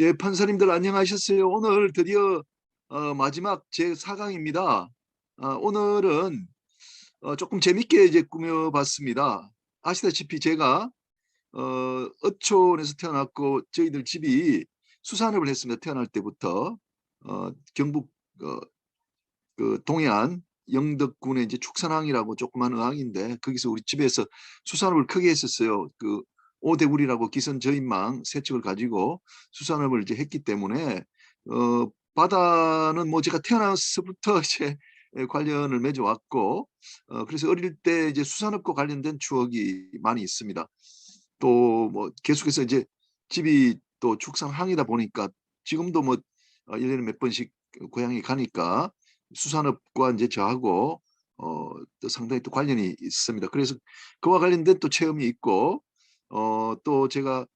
예, 판사님들 안녕하셨어요. 오늘 드디어 마지막 제 4강입니다. 오늘은 조금 재밌게 이제 꾸며봤습니다. 아시다시피 제가 어촌에서 태어났고 저희들 집이 수산업을 했습니다. 태어날 때부터 경북 그 동해안 영덕군의 이제 축산항이라고 조그만 어항인데 거기서 우리 집에서 수산업을 크게 했었어요. 그 오대굴이라고 기선 저인망 세척을 가지고 수산업을 이제 했기 때문에 바다는 뭐 제가 태어나서부터 이제 관련을 맺어왔고 그래서 어릴 때 이제 수산업과 관련된 추억이 많이 있습니다. 또 뭐 계속해서 이제 집이 또 축산항이다 보니까 지금도 뭐 1년에 몇 번씩 고향에 가니까 수산업과 이제 저하고 또 상당히 또 관련이 있습니다. 그래서 그와 관련된 또 체험이 있고 또 제가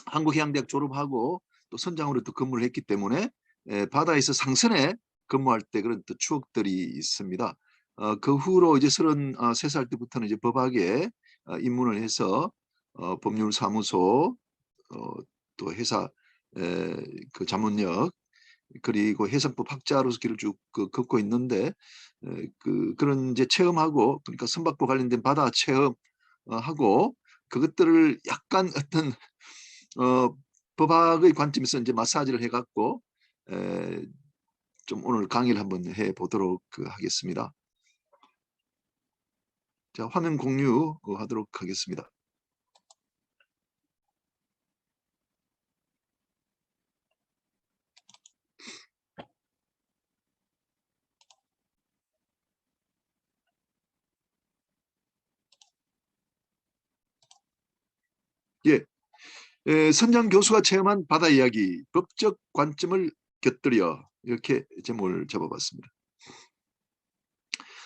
한국해양대학 졸업하고 또 선장으로 또 근무를 했기 때문에 바다에서 상선에 근무할 때 그런 또 추억들이 있습니다. 그 후로 이제 33살 때부터는 이제 법학에 입문을 해서 법률사무소 또 회사 그 자문역 그리고 해상법 학자로서 길을 쭉 걷고 있는데 그런 이제 체험하고 그러니까 선박과 관련된 바다 체험하고 그것들을 약간 어떤 어, 법학의 관점에서 이제 마사지를 해갖고 좀 오늘 강의를 한번 해보도록 하겠습니다. 자, 화면 공유하도록 하겠습니다. 예, 선장 교수가 체험한 바다 이야기, 법적 관점을 곁들여 이렇게 제목을 잡아봤습니다.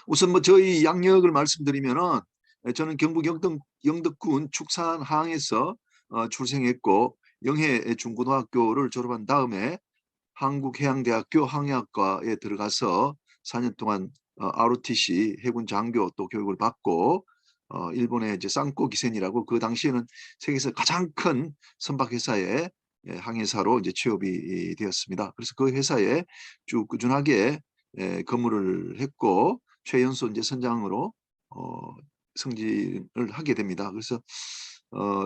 우선 뭐 저희 양력을 말씀드리면은 저는 경북 영덕군 축산항에서 출생했고 영해 중고등학교를 졸업한 다음에 한국해양대학교 항해학과에 들어가서 4년 동안 ROTC 해군 장교 또 교육을 받고 일본의 이제 쌍꼬 기센이라고 그 당시에는 세계에서 가장 큰 선박회사의 항해사로 이제 취업이 되었습니다. 그래서 그 회사에 쭉 꾸준하게 근무를 했고 최연소 이제 선장으로 승진을 하게 됩니다. 그래서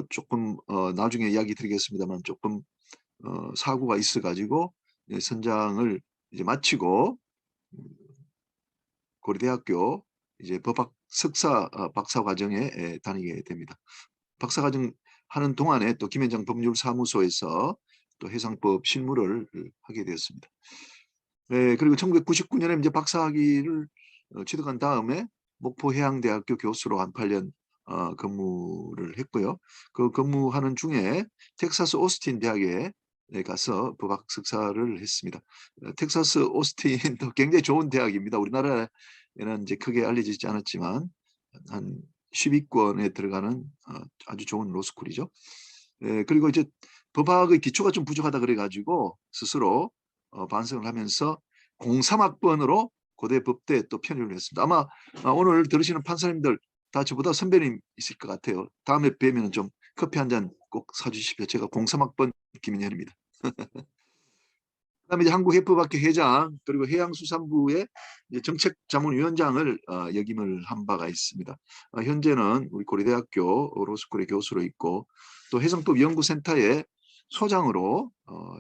조금 나중에 이야기 드리겠습니다만 조금 사고가 있어가지고 선장을 이제 마치고 고려대학교 이제 법학 석사 박사 과정에 다니게 됩니다. 박사 과정 하는 동안에 또 김현장 법률사무소에서 또 해상법 실무를 하게 되었습니다. 그리고 1999년에 이제 박사학위를 취득한 다음에 목포해양대학교 교수로 한 8년 근무를 했고요. 그 근무하는 중에 텍사스 오스틴 대학에 가서 법학 석사를 했습니다. 텍사스 오스틴도 굉장히 좋은 대학입니다. 우리나라에는 이제 크게 알려지지 않았지만 한 10위권에 들어가는 아주 좋은 로스쿨이죠. 그리고 이제 법학의 기초가 좀 부족하다 그래가지고 스스로 반성을 하면서 03학번으로 고대 법대에 또 편입을 했습니다. 아마 오늘 들으시는 판사님들 다 저보다 선배님 있을 것 같아요. 다음에 뵈면 좀 커피 한 잔 꼭 사주십시오. 제가 03학번 김인현입니다. 그다음에 이제 한국해법학회 회장 그리고 해양수산부의 정책자문위원장을 역임을 한 바가 있습니다. 현재는 우리 고려대학교 로스쿨의 교수로 있고 또 해상법연구센터의 소장으로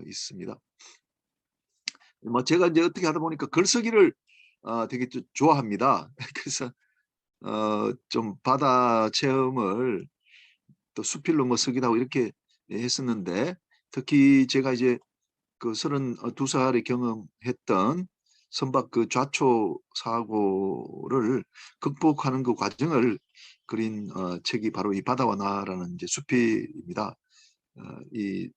있습니다. 뭐 제가 이제 어떻게 하다 보니까 글쓰기를 되게 좋아합니다. 그래서 좀 바다 체험을 또 수필로 뭐 쓰기도 하고 이렇게 했었는데 특히 제가 이제 그 32살에 경험했던 선박 그 좌초 사고를 극복하는 그 과정을 그린 책이 바로 이 바다와 나라는 이제 수필입니다. 이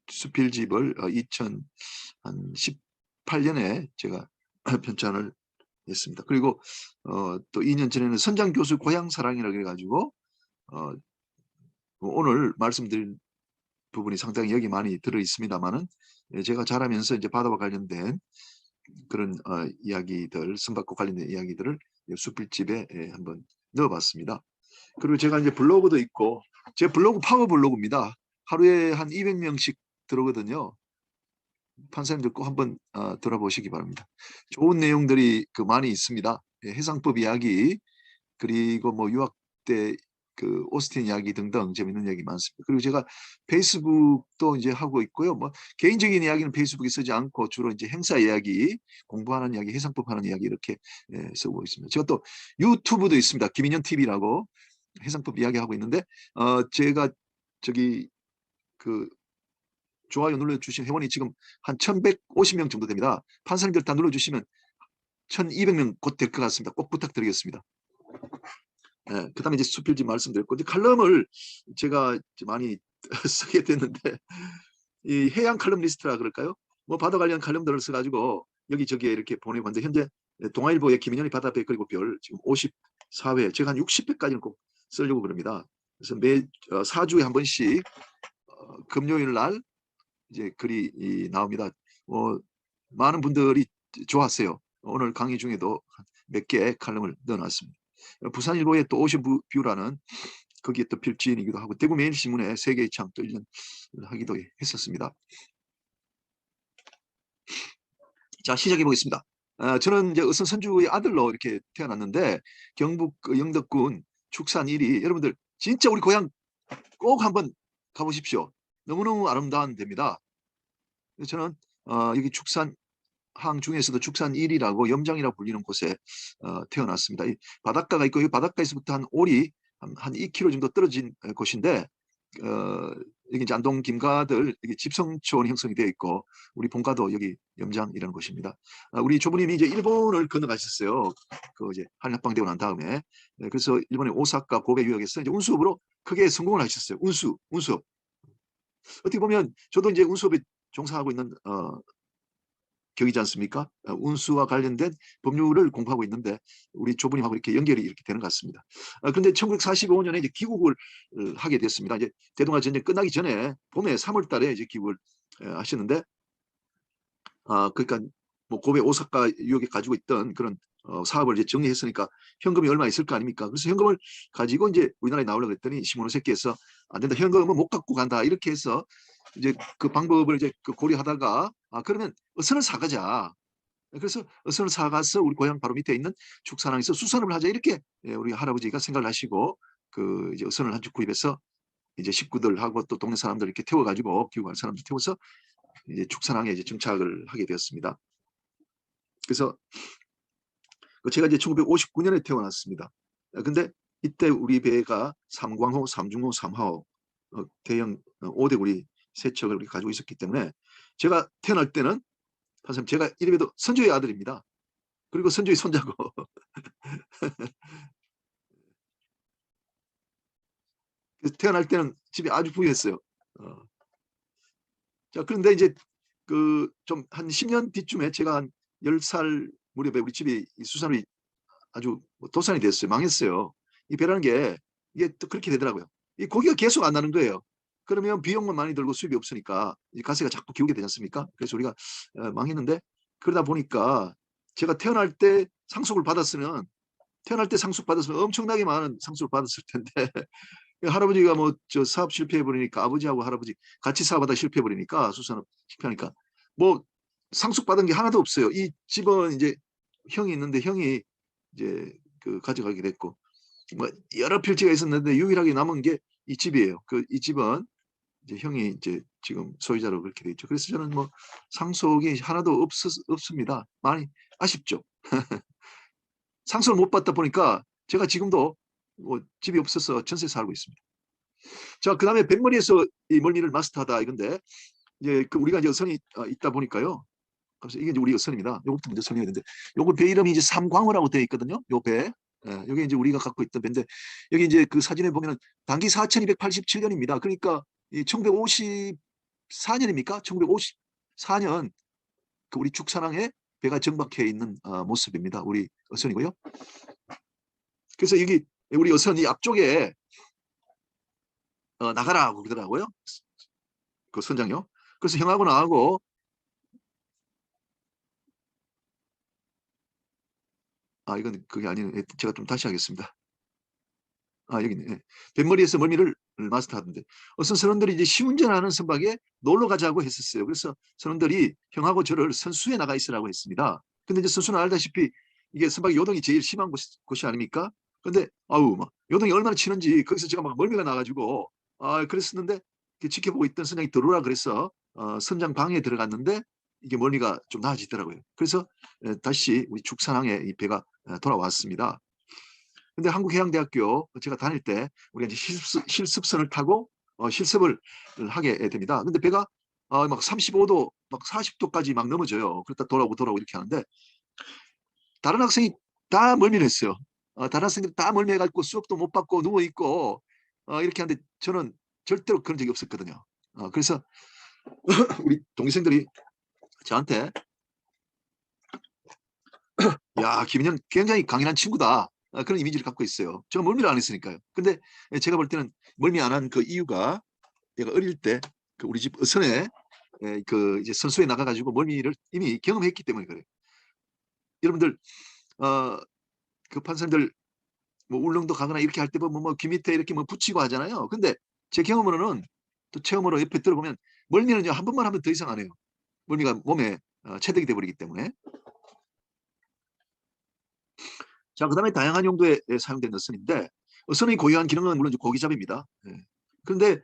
수필집을 2018년에 제가 편찬을 했습니다. 그리고 또 2년 전에는 선장 교수 고향 사랑이라고 해가지고 오늘 말씀드린 부분이 상당히 여기 많이 들어 있습니다만은 제가 자라면서 이제 바다와 관련된 그런 이야기들, 선박과 관련된 이야기들을 수필집에 한번 넣어봤습니다. 그리고 제가 이제 블로그도 있고 제 블로그 파워 블로그입니다. 하루에 한 200명씩 들어오거든요. 판사님들 꼭 한번 들어보시기 바랍니다. 좋은 내용들이 많이 있습니다. 예, 해상법 이야기, 그리고 뭐 유학 때 그 오스틴 이야기 등등 재밌는 이야기 많습니다. 그리고 제가 페이스북도 이제 하고 있고요. 뭐 개인적인 이야기는 페이스북에 쓰지 않고 주로 이제 행사 이야기, 공부하는 이야기, 해상법 하는 이야기 이렇게 쓰고 있습니다. 제가 또 유튜브도 있습니다. 김인현 TV라고 해상법 이야기하고 있는데 제가 저기 그 좋아요 눌러주신 회원이 지금 한 1150명 정도 됩니다. 판사님들 다 눌러주시면 1200명 곧 될 것 같습니다. 꼭 부탁드리겠습니다. 네, 그 다음에 이제 수필지 말씀드렸고, 이제 칼럼을 제가 많이 쓰게 됐는데, 이 해양 칼럼리스트라 그럴까요? 뭐 바다 관련 칼럼들을 써가지고 여기저기에 이렇게 보내고 하는데, 현재 동아일보의 김인현이 바다배 그리고 별 지금 54회, 제가 한 60회까지는 꼭 쓰려고 그럽니다. 그래서 매 4주에 한 번씩 금요일 날 이제 글이 나옵니다. 많은 분들이 좋았어요. 오늘 강의 중에도 몇 개 칼럼을 넣어놨습니다. 부산일보에 또 오션뷰라는 거기에 또 필지인이기도 하고 대구매일신문에 세계의 창 또 1년 하기도 했었습니다. 자, 시작해 보겠습니다. 저는 이제 어선 선주의 아들로 이렇게 태어났는데 경북 영덕군 축산 1위 여러분들 진짜 우리 고향 꼭 한번 가보십시오. 너무너무 아름다운 데입니다. 저는 여기 축산 항 중에서도 축산 1위라고 염장이라고 불리는 곳에 태어났습니다. 이 바닷가가 있고 이 바닷가에서부터 한 오리 한 2km 정도 떨어진 곳인데 여기 이제 안동 김가들 여기 집성촌 형성이 되어 있고 우리 본가도 여기 염장이라는 곳입니다. 우리 조부님이 이제 일본을 건너가셨어요. 그 이제 한일합방되고 난 다음에 그래서 일본의 오사카 고베 유역에서 이제 운수업으로 크게 성공을 하셨어요. 운수업. 어떻게 보면 저도 이제 운수업에 종사하고 있는 격이지 않습니까? 운수와 관련된 법률을 공부하고 있는데 우리 조부님하고 이렇게 연결이 이렇게 되는 것 같습니다. 그런데 1945년에 이제 귀국을 하게 됐습니다. 이제 대동아 전쟁 끝나기 전에 봄에 3월 달에 이제 귀국을 하셨는데 그러니까 뭐 고베 오사카 유역에 가지고 있던 그런 사업을 이제 정리했으니까 현금이 얼마 있을 거 아닙니까? 그래서 현금을 가지고 이제 우리나라에 나오려고 했더니 시모노세키에서 안 된다. 현금은 못 갖고 간다. 이렇게 해서 이제 그 방법을 이제 고려하다가 그러면 어선을 사가자. 그래서 어선을 사가서 우리 고향 바로 밑에 있는 축산항에서 수산업을 하자 이렇게 우리 할아버지가 생각을 하시고 그 이제 어선을 한 주 구입해서 이제 식구들하고 또 동네 사람들 이렇게 태워가지고 귀국한 사람들 태워서 이제 축산항에 이제 정착을 하게 되었습니다. 그래서 제가 이제 1959년에 태어났습니다. 근데 이때 우리 배가 삼광호, 삼중호, 삼하호 대형 5대구리 세척을 우리 가지고 있었기 때문에 제가 태어날 때는 선생님 제가 이름에도 선조의 아들입니다. 그리고 선조의 손자고 태어날 때는 집이 아주 부유했어요. 자, 그런데 이제 그 좀 한 10년 뒤쯤에 제가 한 10살 무렵에 우리 집이 수산이 아주 도산이 됐어요. 망했어요. 이 배라는 게 이게 또 그렇게 되더라고요. 이 고기가 계속 안 나는 거예요. 그러면 비용만 많이 들고 수입이 없으니까 가세가 자꾸 기울게 되지 않습니까? 그래서 우리가 망했는데 그러다 보니까 제가 태어날 때 상속을 받았으면 태어날 때 상속 받았으면 엄청나게 많은 상속을 받았을 텐데 할아버지가 뭐 저 사업 실패해 버리니까 아버지하고 할아버지 같이 사업하다 실패해 버리니까 수산업 실패하니까 뭐 상속 받은 게 하나도 없어요. 이 집은 이제 형이 있는데 형이 이제 그 가져가게 됐고 뭐 여러 필지가 있었는데 유일하게 남은 게 이 집이에요. 그 이 집은 이제 형이 이제 지금 소유자로 그렇게 돼 있죠. 그래서 저는 뭐 상속이 하나도 없습니다. 많이 아쉽죠. 상속을 못 받다 보니까 제가 지금도 뭐 집이 없어서 전세 살고 있습니다. 자, 그다음에 백머리에서 이 멀미를 마스터하다 이건데 이제 그 우리가 이제 어선이 있다 보니까요. 그래서 이게 이제 우리 어선입니다. 요것부터 먼저 설명해야 되는데 요거 배 이름이 이제 삼광호라고 되어 있거든요. 요 배. 여기 이제 우리가 갖고 있던 배인데 여기 이제 그 사진에 보면은 단기 4287년입니다. 그러니까 이 1954년입니까? 1954년 그 우리 축산항에 배가 정박해 있는 모습입니다. 우리 어선이고요. 그래서 여기 우리 어선이 앞쪽에 나가라고 그러더라고요. 그 선장요. 그래서 형하고 나하고 이건 그게 아니에요. 제가 좀 다시 하겠습니다. 여기 있네. 예. 뱃머리에서 멀미를 마스터하던데. 어떤 선원들이 이제 시운전하는 선박에 놀러 가자고 했었어요. 그래서 선원들이 형하고 저를 선수에 나가 있으라고 했습니다. 근데 이제 선수는 알다시피 이게 선박의 요동이 제일 심한 곳이 아닙니까? 근데 아우 막 요동이 얼마나 치는지 거기서 제가 막 멀미가 나가지고 그랬었는데 지켜보고 있던 선장이 들어오라 그래서 선장 방에 들어갔는데 이게 멀미가 좀 나아지더라고요. 그래서 다시 우리 축산항에 이 배가 돌아왔습니다. 근데 한국해양대학교 제가 다닐 때 우리가 이제 실습선을 타고 실습을 하게 됩니다. 근데 배가 막 35도, 막 40도까지 막 넘어져요. 그러다 돌아오고 이렇게 하는데 다른 학생이 다 멀미를 했어요. 다른 학생들이 다 멀미해가지고 수업도 못 받고 누워 있고 이렇게 하는데 저는 절대로 그런 적이 없었거든요. 그래서 우리 동기생들이 저한테 야, 김인영 굉장히 강인한 친구다. 그런 이미지를 갖고 있어요. 저는 멀미를 안 했으니까요. 근데 제가 볼 때는 멀미 안 한 그 이유가 내가 어릴 때 그 우리 집 어선에 그 이제 선수에 나가가지고 멀미를 이미 경험했기 때문에 그래요. 여러분들 어, 급한 사람들 뭐 울릉도 가거나 이렇게 할 때 보면 뭐귀 밑에 이렇게 뭐 붙이고 하잖아요. 근데 제 경험으로는 또 체험으로 옆에 들어보면 멀미는 한 번만 하면 더 이상 안 해요. 멀미가 몸에 체득이 돼버리기 때문에. 자, 그 다음에 다양한 용도에 사용되는 어선인데 어선의 고유한 기능은 물론 고기잡이입니다. 예. 그런데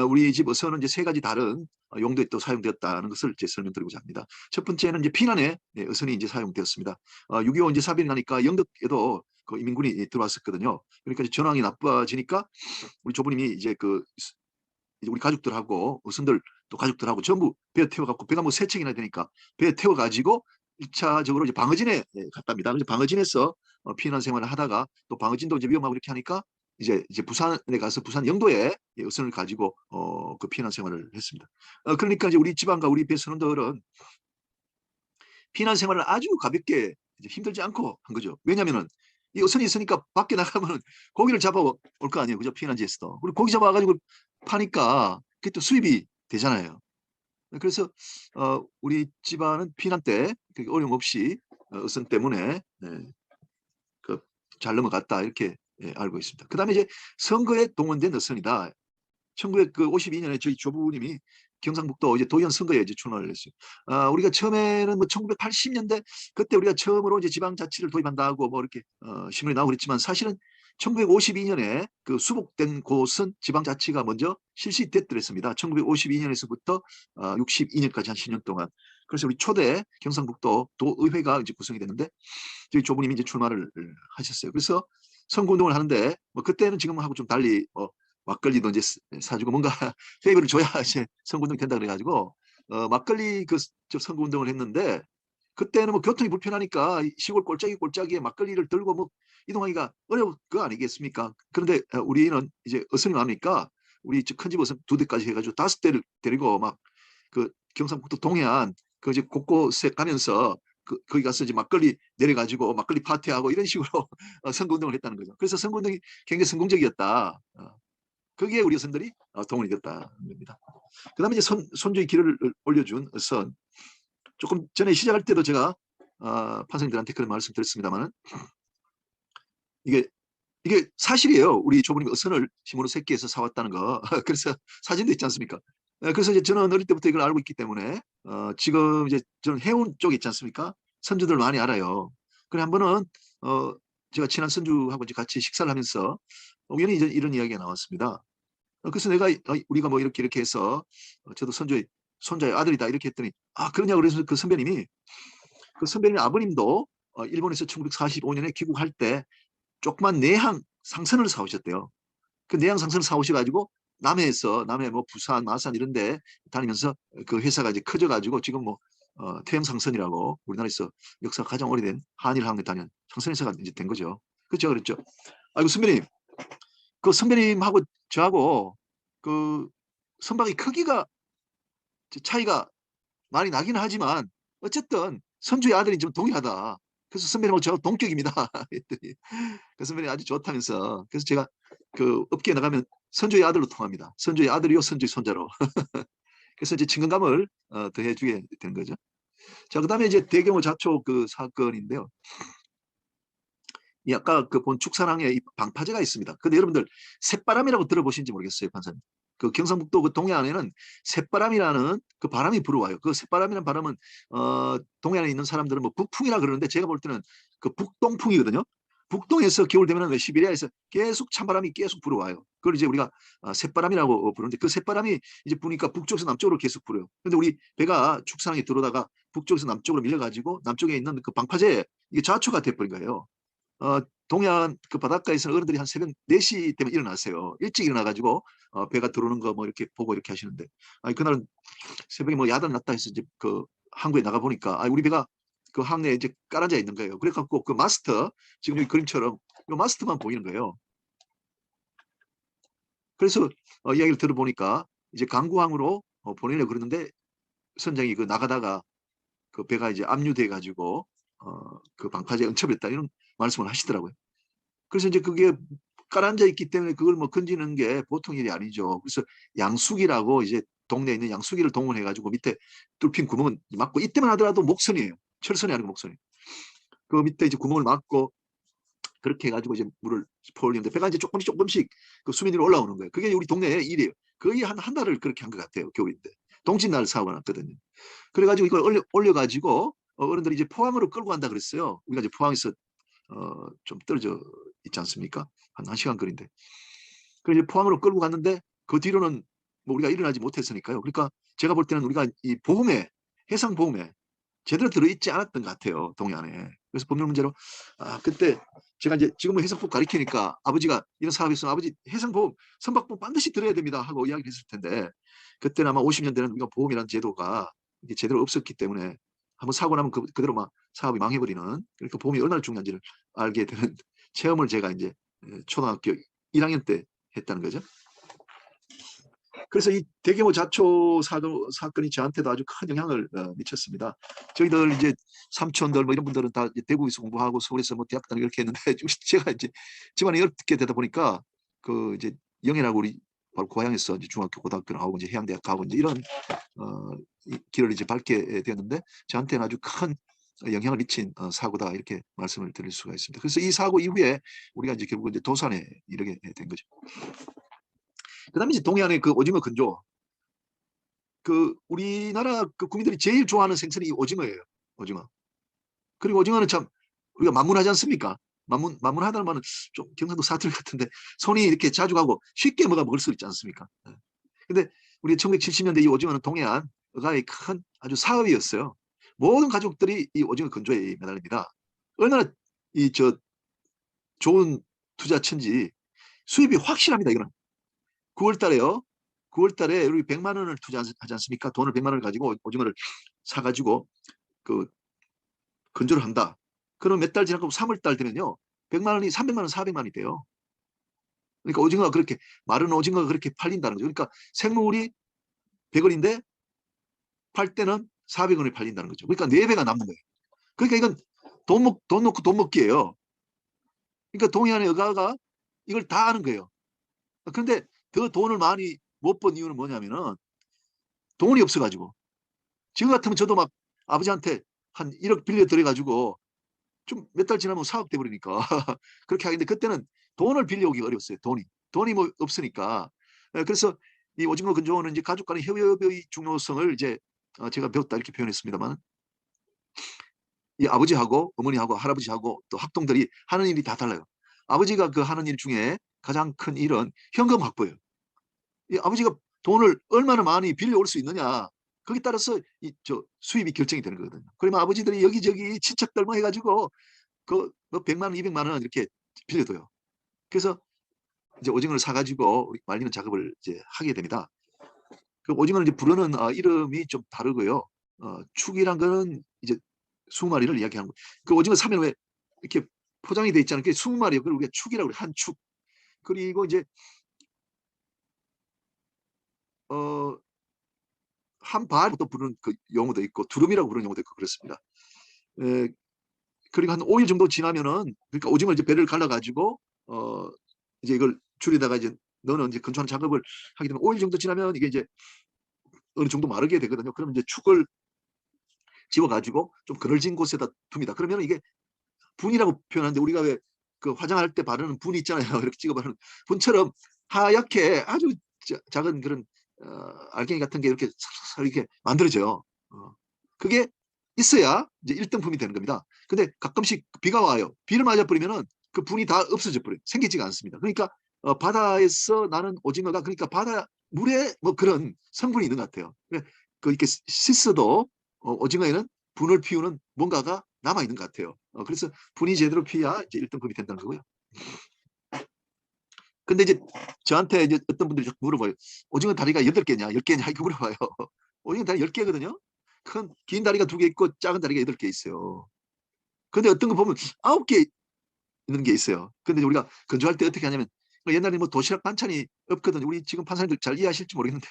우리 집 어선은 이제 세 가지 다른 용도에 또 사용되었다는 것을 이제 설명드리고자 합니다. 첫 번째는 이제 피난에 어선이 이제 사용되었습니다. 6.25 이제 사변이 나니까 영덕에도 그 이민군이 들어왔었거든요. 그러니까 이제 전황이 나빠지니까 우리 조부님이 이제 그 이제 우리 가족들하고 어선들 또 가족들하고 전부 배에 태워갖고 배가 뭐 세 척이나 되니까 배에 태워가지고 1차적으로 이제 방어진에 갔답니다. 그래서 방어진에서 피난 생활을 하다가 또 방어진도 이제 위험하고 이렇게 하니까 이제 부산에 가서 부산 영도에 어선을 가지고 그 피난 생활을 했습니다. 그러니까 이제 우리 지방과 우리 배선원들은 피난 생활을 아주 가볍게 힘들지 않고 한 거죠. 왜냐하면은 이 어선이 있으니까 밖에 나가면 고기를 잡아올 거 아니에요. 그죠? 피난지에서도. 그리고 고기 잡아가지고 파니까 그게 또 수입이 되잖아요. 그래서 우리 집안은 피난 때 어려움 없이 어선 때문에 그잘 넘어갔다 이렇게 알고 있습니다. 그다음에 이제 선거에 동원된 어선이다. 1952년에 저희 조부님이 경상북도 이제 도의원 선거에 이제 출마를 했어요. 우리가 처음에는 뭐 1980년대 그때 우리가 처음으로 이제 지방자치를 도입한다고 뭐 이렇게 신문이 나오고 그랬지만 사실은 1952년에 그 수복된 곳은 지방자치가 먼저 실시됐더랬습니다. 1952년에서부터 62년까지 한 10년 동안. 그래서 우리 초대 경상북도 도의회가 이제 구성이 됐는데 저희 조부님이 이제 출마를 하셨어요. 그래서 선거운동을 하는데 뭐 그때는 지금하고 좀 달리 막걸리도 이제 사주고 뭔가 페이버를 줘야 이제 선거운동이 된다 그래가지고 막걸리 그 선거운동을 했는데 그때는 뭐 교통이 불편하니까 시골 꼴짝이에 막걸리를 들고 뭐 이동하기가 어려울 거 아니겠습니까? 그런데 우리는 이제 어선이 많으니까 우리 큰 집 어선 2대까지 해가지고 5대를 데리고 막 그 경상북도 동해안 그 이제 곳곳에 가면서 거기 가서 이제 막걸리 내려가지고 막걸리 파티하고 이런 식으로 선거운동을 했다는 거죠. 그래서 선거운동이 굉장히 성공적이었다. 거기에 우리 어선들이 동원이 됐다는 겁니다. 그 다음에 이제 손주의 길을 올려준 어선. 조금 전에 시작할 때도 제가 판사님들한테 그런 말씀 드렸습니다만 이게 사실이에요. 우리 조부님이 어선을 시모노세키에서 사왔다는 거. 그래서 사진도 있지 않습니까? 그래서 이제 저는 어릴 때부터 이걸 알고 있기 때문에 지금 이제 저는 해운 쪽에 있지 않습니까? 선주들 많이 알아요. 그래 한 번은 제가 친한 선주하고 이제 같이 식사를 하면서 우연히 이런 이야기가 나왔습니다. 그래서 내가 우리가 뭐 이렇게 해서 저도 손자의 아들이다 이렇게 했더니 그러냐고 그래서 그 선배님 아버님도 일본에서 1945년에 귀국할 때 조그만 내항 상선을 사오셨대요. 그 내항 상선을 사오셔가지고 남해 뭐 부산, 마산 이런 데 다니면서 그 회사가 이제 커져가지고 지금 뭐 태양상선이라고 우리나라에서 역사가 가장 오래된 한일 항에 다니는 상선회사가 이제 된 거죠. 그렇죠, 그랬죠. 아이고 선배님, 그 선배님하고 저하고 그 선박의 크기가 차이가 많이 나긴 하지만 어쨌든 선주의 아들이 좀 동일하다. 그래서 선배님하고 저 동격입니다. 했더니 그 선배님 아주 좋다면서 그래서 제가 그 업계에 나가면 선주의 아들로 통합니다. 선주의 아들이요, 선주의 손자로. 그래서 이제 친근감을 더해주게 된 거죠. 자, 그다음에 이제 대경호 자초 그 사건인데요. 이 아까 그 본 축산항에 이 방파제가 있습니다. 근데 여러분들 새바람이라고 들어보신지 모르겠어요, 판사님. 그 경상북도 그 동해안에는 새바람이라는 그 바람이 불어와요. 그 새바람이라는 바람은 동해안에 있는 사람들은 뭐 북풍이라 그러는데 제가 볼 때는 그 북동풍이거든요. 북동에서 겨울 되면은 시베리아에서 계속 찬바람이 계속 불어와요. 그걸 이제 우리가 새바람이라고 부르는데 그 새바람이 이제 부니까 북쪽에서 남쪽으로 계속 불어요. 근데 우리 배가 축산항에 들어오다가 북쪽에서 남쪽으로 밀려가지고 남쪽에 있는 그 방파제 이게 좌초가 돼버린 거예요. 어, 동해안 그 바닷가에서는 어른들이 한 새벽 4시 되면 일어나세요. 일찍 일어나가지고 배가 들어오는 거 뭐 이렇게 보고 이렇게 하시는데 아니 그날은 새벽에 뭐 야단 났다 해서 이제 그 항구에 나가 보니까 우리 배가 그 항내에 이제 깔아져 있는 거예요. 그래갖고 그 마스터 지금 여기 그림처럼 이 마스터만 보이는 거예요. 그래서 이야기를 들어보니까 이제 강구항으로 보내려고 그러는데 선장이 그 나가다가 그 배가 이제 압류돼 가지고 그 방파제에 응첩했다 이런 말씀을 하시더라고요. 그래서 이제 그게 깔아앉아 있기 때문에 그걸 뭐 건지는 게 보통 일이 아니죠. 그래서 양수기라고 이제 동네에 있는 양수기를 동원해가지고 밑에 뚫힌 구멍은 막고 이때만 하더라도 목선이에요. 철선이 아니고 목선이. 그 밑에 이제 구멍을 막고 그렇게 해가지고 이제 물을 퍼올리는데 배가 이제 조금씩 조금씩 그 수면 위로 올라오는 거예요. 그게 우리 동네의 일이에요. 거의 한 달을 그렇게 한 것 같아요. 겨울인데. 동짓날 사고가 났거든요. 그래가지고 이걸 올려가지고 어른들이 이제 포항으로 끌고 간다 그랬어요. 우리가 이제 포항에서 좀 떨어져 있지 않습니까? 한 1시간 거리인데. 그래서 포항으로 끌고 갔는데 그 뒤로는 뭐 우리가 일어나지 못했으니까요. 그러니까 제가 볼 때는 우리가 이 보험에 해상 보험에 제대로 들어있지 않았던 것 같아요. 동해안에. 그래서 법률 문제로 그때 제가 이제 지금은 해상법 가르치니까 아버지가 이런 사업이 있으면 아버지 해상보험 선박보험 반드시 들어야 됩니다 하고 이야기를 했을 텐데 그때는 아마 50년대는 우리가 보험이라는 제도가 이게 제대로 없었기 때문에 한번 사고 나면 그대로 막 사업이 망해버리는 그러니까 보험이 얼마나 중요한지를 알게 되는 체험을 제가 이제 초등학교 1학년 때 했다는 거죠. 그래서 이 대규모 자초 사건이 저한테도 아주 큰 영향을 미쳤습니다. 저희들 이제 삼촌들 뭐 이런 분들은 다 대구에서 공부하고 서울에서 뭐 대학 다니고 이렇게 했는데 제가 이제 집안이 이렇게 되다 보니까 그 이제 영예라고 우리 바로 고향에서 이제 중학교 고등학교 나오고 이제 해양대학 가고 이제 이런 길을 이제 밟게 되었는데 저한테는 아주 큰 영향을 미친 사고다 이렇게 말씀을 드릴 수가 있습니다. 그래서 이 사고 이후에 우리가 이제 결국 이제 도산에 이르게 된 거죠. 그다음에 이제 동해안의 그 오징어 건조. 그 우리나라 그 국민들이 제일 좋아하는 생선이 이 오징어예요. 오징어. 그리고 오징어는 참 우리가 만문하지 않습니까? 만문하다는 말은 좀 경상도 사투리 같은데 손이 이렇게 자주 가고 쉽게 먹을 수 있지 않습니까? 근데 우리 1970년대 이 오징어는 동해안 어가의 큰 아주 사업이었어요. 모든 가족들이 이 오징어 건조에 매달립니다. 얼마나 이 저 좋은 투자처인지 수입이 확실합니다. 이거는 9월 달에요. 9월 달에 우리 100만 원을 투자하지 않습니까? 돈을 100만 원을 가지고 오징어를 사가지고 그 건조를 한다. 그럼 몇 달 지나고 3월 달 되면요. 100만 원이 300만 원, 400만 원이 돼요. 그러니까 오징어가 그렇게 마른 오징어가 그렇게 팔린다는 거죠. 그러니까 생물이 100원인데 팔 때는 400원에 팔린다는 거죠. 그러니까 4배가 남는 거예요. 그러니까 이건 돈 놓고 돈 먹기예요. 그러니까 동해안의 어가가 이걸 다 아는 거예요. 그런데 더 돈을 많이 못 번 이유는 뭐냐면은 돈이 없어가지고 지금 같으면 저도 막 아버지한테 한 1억 빌려 들여가지고 좀 몇 달 지나면 사업 돼버리니까 그렇게 하겠는데 그때는 돈을 빌려오기 어려웠어요. 돈이 뭐 없으니까. 그래서 이 오징어 건조는 이제 가족 간의 협업의 중요성을 이제 제가 배웠다 이렇게 표현했습니다만 이 아버지하고 어머니하고 할아버지하고 또 학동들이 하는 일이 다 달라요. 아버지가 그 하는 일 중에 가장 큰 일은 현금 확보예요. 이 아버지가 돈을 얼마나 많이 빌려올 수 있느냐 거기에 따라서 수입이 결정이 되는 거거든요. 그러면 아버지들이 여기저기 친척들 뭐 해가지고 그 100만 원, 200만 원 이렇게 빌려둬요. 그래서 이제 오징어를 사가지고 말리는 작업을 이제 하게 됩니다. 그 오징어를 이제 부르는 이름이 좀 다르고요. 축이란 거는 이제 20마리를 이야기하는 거예요. 그 오징어 사면 왜 이렇게 포장이 돼 있잖아요. 그게 20마리예요. 그걸 우리가 축이라고 그래요. 한 축. 그리고 이제 어, 한 발부터 부르는 그 용어도 있고 두름이라고 부르는 용어도 있고 그렇습니다. 에, 그리고 한 5일 정도 지나면은 그러니까 오징어 이제 배를 갈라가지고 이제 이걸 줄에다가 이제 너는 이제 건조하는 작업을 하게 되면 5일 정도 지나면 이게 이제 어느 정도 마르게 되거든요. 그러면 이제 축을 집어가지고 좀 그늘진 곳에다 둡니다. 그러면 이게 분이라고 표현하는데 우리가 왜 그 화장할 때 바르는 분 있잖아요. 이렇게 찍어 바르는 분처럼 하얗게 아주 작은 그런 알갱이 같은 게 이렇게 살살 이렇게 만들어져요. 그게 있어야 이제 1등품이 되는 겁니다. 근데 가끔씩 비가 와요. 비를 맞아 버리면은 그 분이 다 없어져 버려요. 생기지가 않습니다. 그러니까 바다에서 나는 오징어가 그러니까 바다 물에 뭐 그런 성분이 있는 것 같아요. 그 이렇게 씻어도 오징어에는 분을 피우는 뭔가가 남아 있는 것 같아요. 그래서 분이 제대로 피야 이제 1등급이 된다는 거고요. 근데 이제 저한테 이제 어떤 분들이 자꾸 물어봐요. 오징어 다리가 8개냐, 10개냐 이렇게 물어봐요. 오징어 다리 10개거든요. 큰 긴 다리가 2개 있고 작은 다리가 8개 있어요. 근데 어떤 거 보면 9개 있는 게 있어요. 근데 우리가 건조할 때 어떻게 하냐면 옛날에 뭐 도시락 반찬이 없거든요. 우리 지금 판사님들 잘 이해하실지 모르겠는데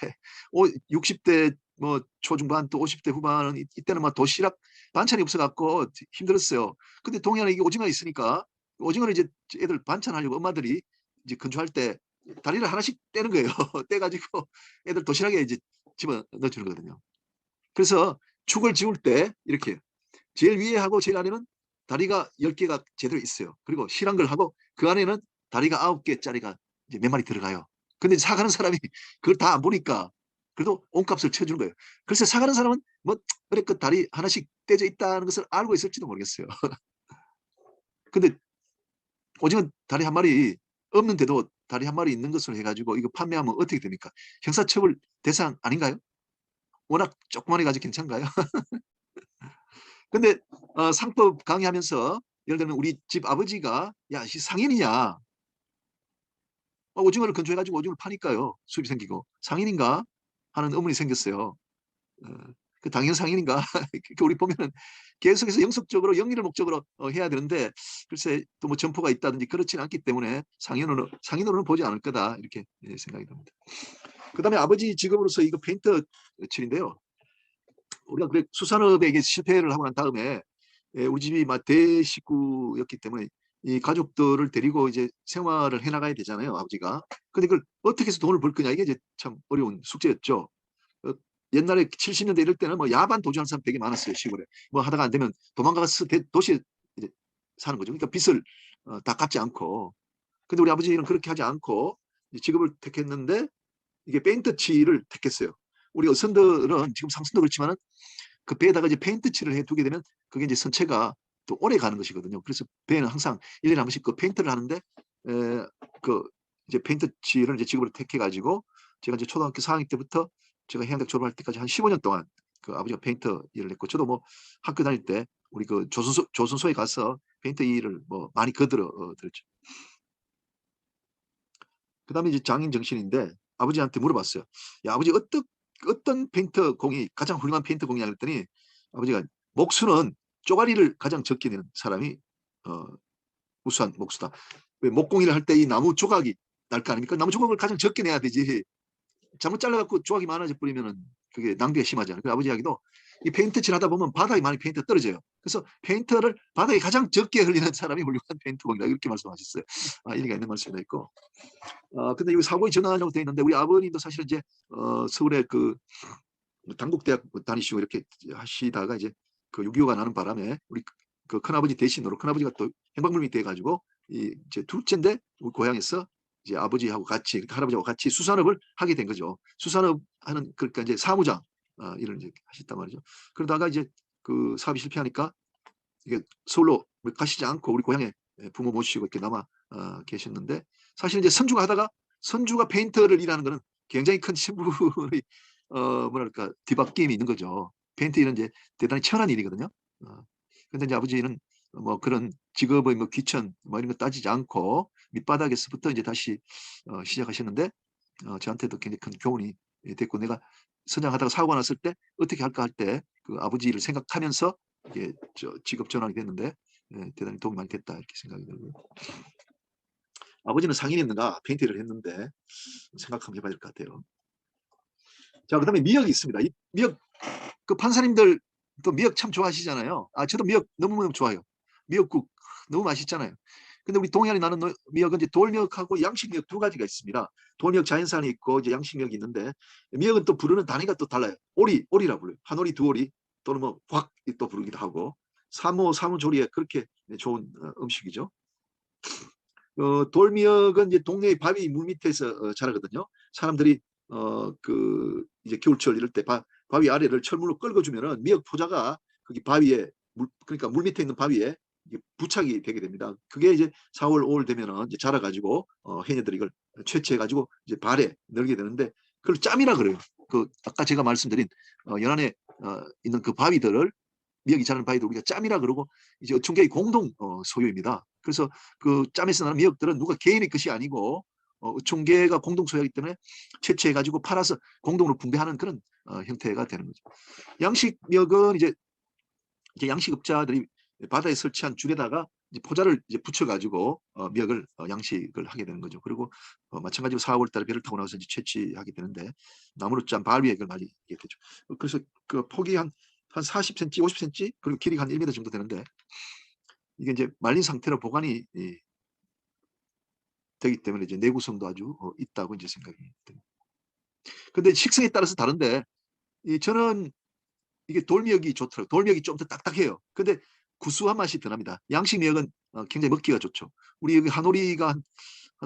60대 뭐 초중반 또 50대 후반은 이때는 막 도시락 반찬이 없어갖고 힘들었어요. 근데 동해안에 이게 오징어 있으니까 오징어를 이제 애들 반찬하려고 엄마들이 이제 건조할 때 다리를 하나씩 떼는 거예요. 떼가지고 애들 도시락에 이제 집어 넣어주는 거거든요. 그래서 죽을 지울 때 이렇게 제일 위에 하고 제일 아래는 다리가 10개가 제대로 있어요. 그리고 실한 걸 하고 그 안에는 다리가 9개짜리가 이제 몇 마리 들어가요. 근데 사가는 사람이 그걸 다 안 보니까 그래도 온값을 쳐주는 거예요. 그래서 사가는 사람은 뭐 그래 그 다리 하나씩 떼져 있다는 것을 알고 있을지도 모르겠어요. 근데 오징어 다리 한 마리 없는데도 다리 한 마리 있는 것으로 해가지고 이거 판매하면 어떻게 됩니까? 형사처벌 대상 아닌가요? 워낙 조그만해 가지고 괜찮은가요? 근데 상법 강의하면서 예를 들면 우리 집 아버지가 야 상인이냐 오징어를 건조해가지고 오징어를 파니까요 수입이 생기고 상인인가 하는 의문이 생겼어요. 어, 그 당연 상인인가 우리 보면은 계속해서 영속적으로 영리를 목적으로 해야 되는데 글쎄 또 뭐 점포가 있다든지 그렇지는 않기 때문에 상인으로는 보지 않을 거다 이렇게 생각이 듭니다. 그다음에 아버지 직업으로서 이거 페인터 칠인데요. 우리가 그래 수산업에 실패를 하고 난 다음에 우리 집이 막 대식구였기 때문에 이 가족들을 데리고 이제 생활을 해나가야 되잖아요, 아버지가. 근데 그걸 어떻게 해서 돈을 벌 거냐, 이게 이제 참 어려운 숙제였죠. 어, 옛날에 70년대 이럴 때는 뭐 야반 도주하는 사람 되게 많았어요, 시골에. 뭐 하다가 안 되면 도망가서 도시에 이제 사는 거죠. 그러니까 빚을 다 갚지 않고. 근데 우리 아버지는 그렇게 하지 않고 직업을 택했는데 이게 페인트칠을 택했어요. 우리 어선들은 지금 상선도 그렇지만은 그 배에다가 이제 페인트 칠을 해 두게 되면 그게 이제 선체가 또 오래 가는 것이거든요. 그래서 배는 항상 1년에 한 번씩 그 페인트를 하는데 그 이제 페인트 칠을 이제 직업으로 택해 가지고 제가 이제 초등학교 4학년 때부터 제가 해양대학 졸업할 때까지 한 15년 동안 그 아버지가 페인터 일을 했고 저도 뭐 학교 다닐 때 우리 그 조선소에 가서 페인터 일을 뭐 많이 거들어 들었죠. 그다음에 이제 장인 정신인데 아버지한테 물어봤어요. 야 아버지 어떤 페인터 공이 가장 훌륭한 페인터 공이냐 그랬더니 아버지가 목수는 쪼가리를 가장 적게 내는 사람이 어, 우수한 목수다. 왜 목공이를 할 때 이 나무 조각이 날 거 아닙니까? 나무 조각을 가장 적게 내야 되지. 잘못 잘라갖고 조각이 많아져 버리면은 그게 낭비가 심하잖아요. 그 아버지 이야기도 이 페인트 칠하다 보면 바닥에 많이 페인트 떨어져요. 그래서 페인트를 바닥에 가장 적게 흘리는 사람이 훌륭한 페인트공이다 이렇게 말씀하셨어요. 일리가 있는 말씀이 있고. 근데 이거 사고에 전환하려고 돼 있는데 우리 아버님도 사실 이제 서울에 그 단국대학 다니시고 이렇게 하시다가 이제 그 6.25가 나는 바람에 우리 그 큰아버지 대신으로 큰아버지가 또 행방불명이 돼가지고 이제 둘째인데 우리 고향에서 이제 아버지하고 같이 할아버지하고 같이 수산업을 하게 된 거죠. 수산업 하는 그러니까 이제 사무장 일을 이제 하셨단 말이죠. 그러다가 이제 그 사업이 실패하니까 이게 서울로 가시지 않고 우리 고향에 부모 모시고 이렇게 남아 계셨는데 사실 이제 선주가 하다가 선주가 페인터를 일하는 거는 굉장히 큰 신분의 뭐랄까 뒤바뀜이 있는 거죠. 페인터 일은 이제 대단히 천한 일이거든요. 근데 이제 아버지는 뭐 그런 직업의 뭐 귀천 뭐 이런 거 따지지 않고 밑바닥에서부터 이제 다시 시작하셨는데 저한테도 굉장히 큰 교훈이 됐고 내가 선장하다가 사고가 났을 때 어떻게 할까 할 때 그 아버지를 생각하면서 이게 직업 전환이 됐는데 대단히 도움이 많이 됐다 이렇게 생각이 들고요. 아버지는 상인했는가 페인트를 했는데 생각 한번 해봐야 될 것 같아요. 자 그다음에 미역이 있습니다. 이 미역 그 판사님들 또 미역 참 좋아하시잖아요. 저도 미역 너무너무 좋아요. 미역국 너무 맛있잖아요. 근데 우리 동해안에 나는 미역은 이제 돌미역하고 양식미역 두 가지가 있습니다. 돌미역 자연산이 있고 이제 양식미역이 있는데 미역은 또 부르는 단위가 또 달라요. 오리라 불러요. 한 오리, 두 오리 또는 뭐곽또 부르기도 하고 사무조리에 그렇게 좋은 음식이죠. 돌미역은 이제 동네의 바위 물 밑에서 자라거든요. 사람들이 이제 겨울철 이럴 때 바위 아래를 철물로 끌어주면은 미역 포자가 거기 바위에 그러니까 물 밑에 있는 바위에 부착이 되게 됩니다. 그게 이제 4월, 5월 되면은 이제 자라가지고 해녀들이 이걸 채취해가지고 이제 발에 넣게 되는데 그걸 짬이라 그래요. 아까 제가 말씀드린 연안에 있는 그 바위들을 미역이 자라는 바위도 우리가 짬이라 그러고 이제 어촌계의 공동 소유입니다. 그래서 그 짬에서 나는 미역들은 누가 개인의 것이 아니고 어촌계가 공동 소유하기 때문에 채취해가지고 팔아서 공동으로 분배하는 그런 형태가 되는 거죠. 양식 미역은 이제 양식업자들이 바다에 설치한 줄에다가 이제 포자를 이제 붙여가지고 미역을 양식을 하게 되는 거죠. 그리고 마찬가지로 4월 달에 배를 타고 나와서 이제 채취하게 되는데 나무로 짠 발 위에 이걸 말리게 되죠. 그래서 그 폭이 한 40cm, 50cm 그리고 길이가 한 1m 정도 되는데 이게 이제 말린 상태로 보관이 되기 때문에 이제 내구성도 아주 있다고 이제 생각이 듭니다. 근데 식성에 따라서 다른데 저는 이게 돌미역이 좋더라고요. 돌미역이 좀 더 딱딱해요. 근데 구수한 맛이 더 납니다. 양식 미역은 굉장히 먹기가 좋죠. 우리 여기 한우리가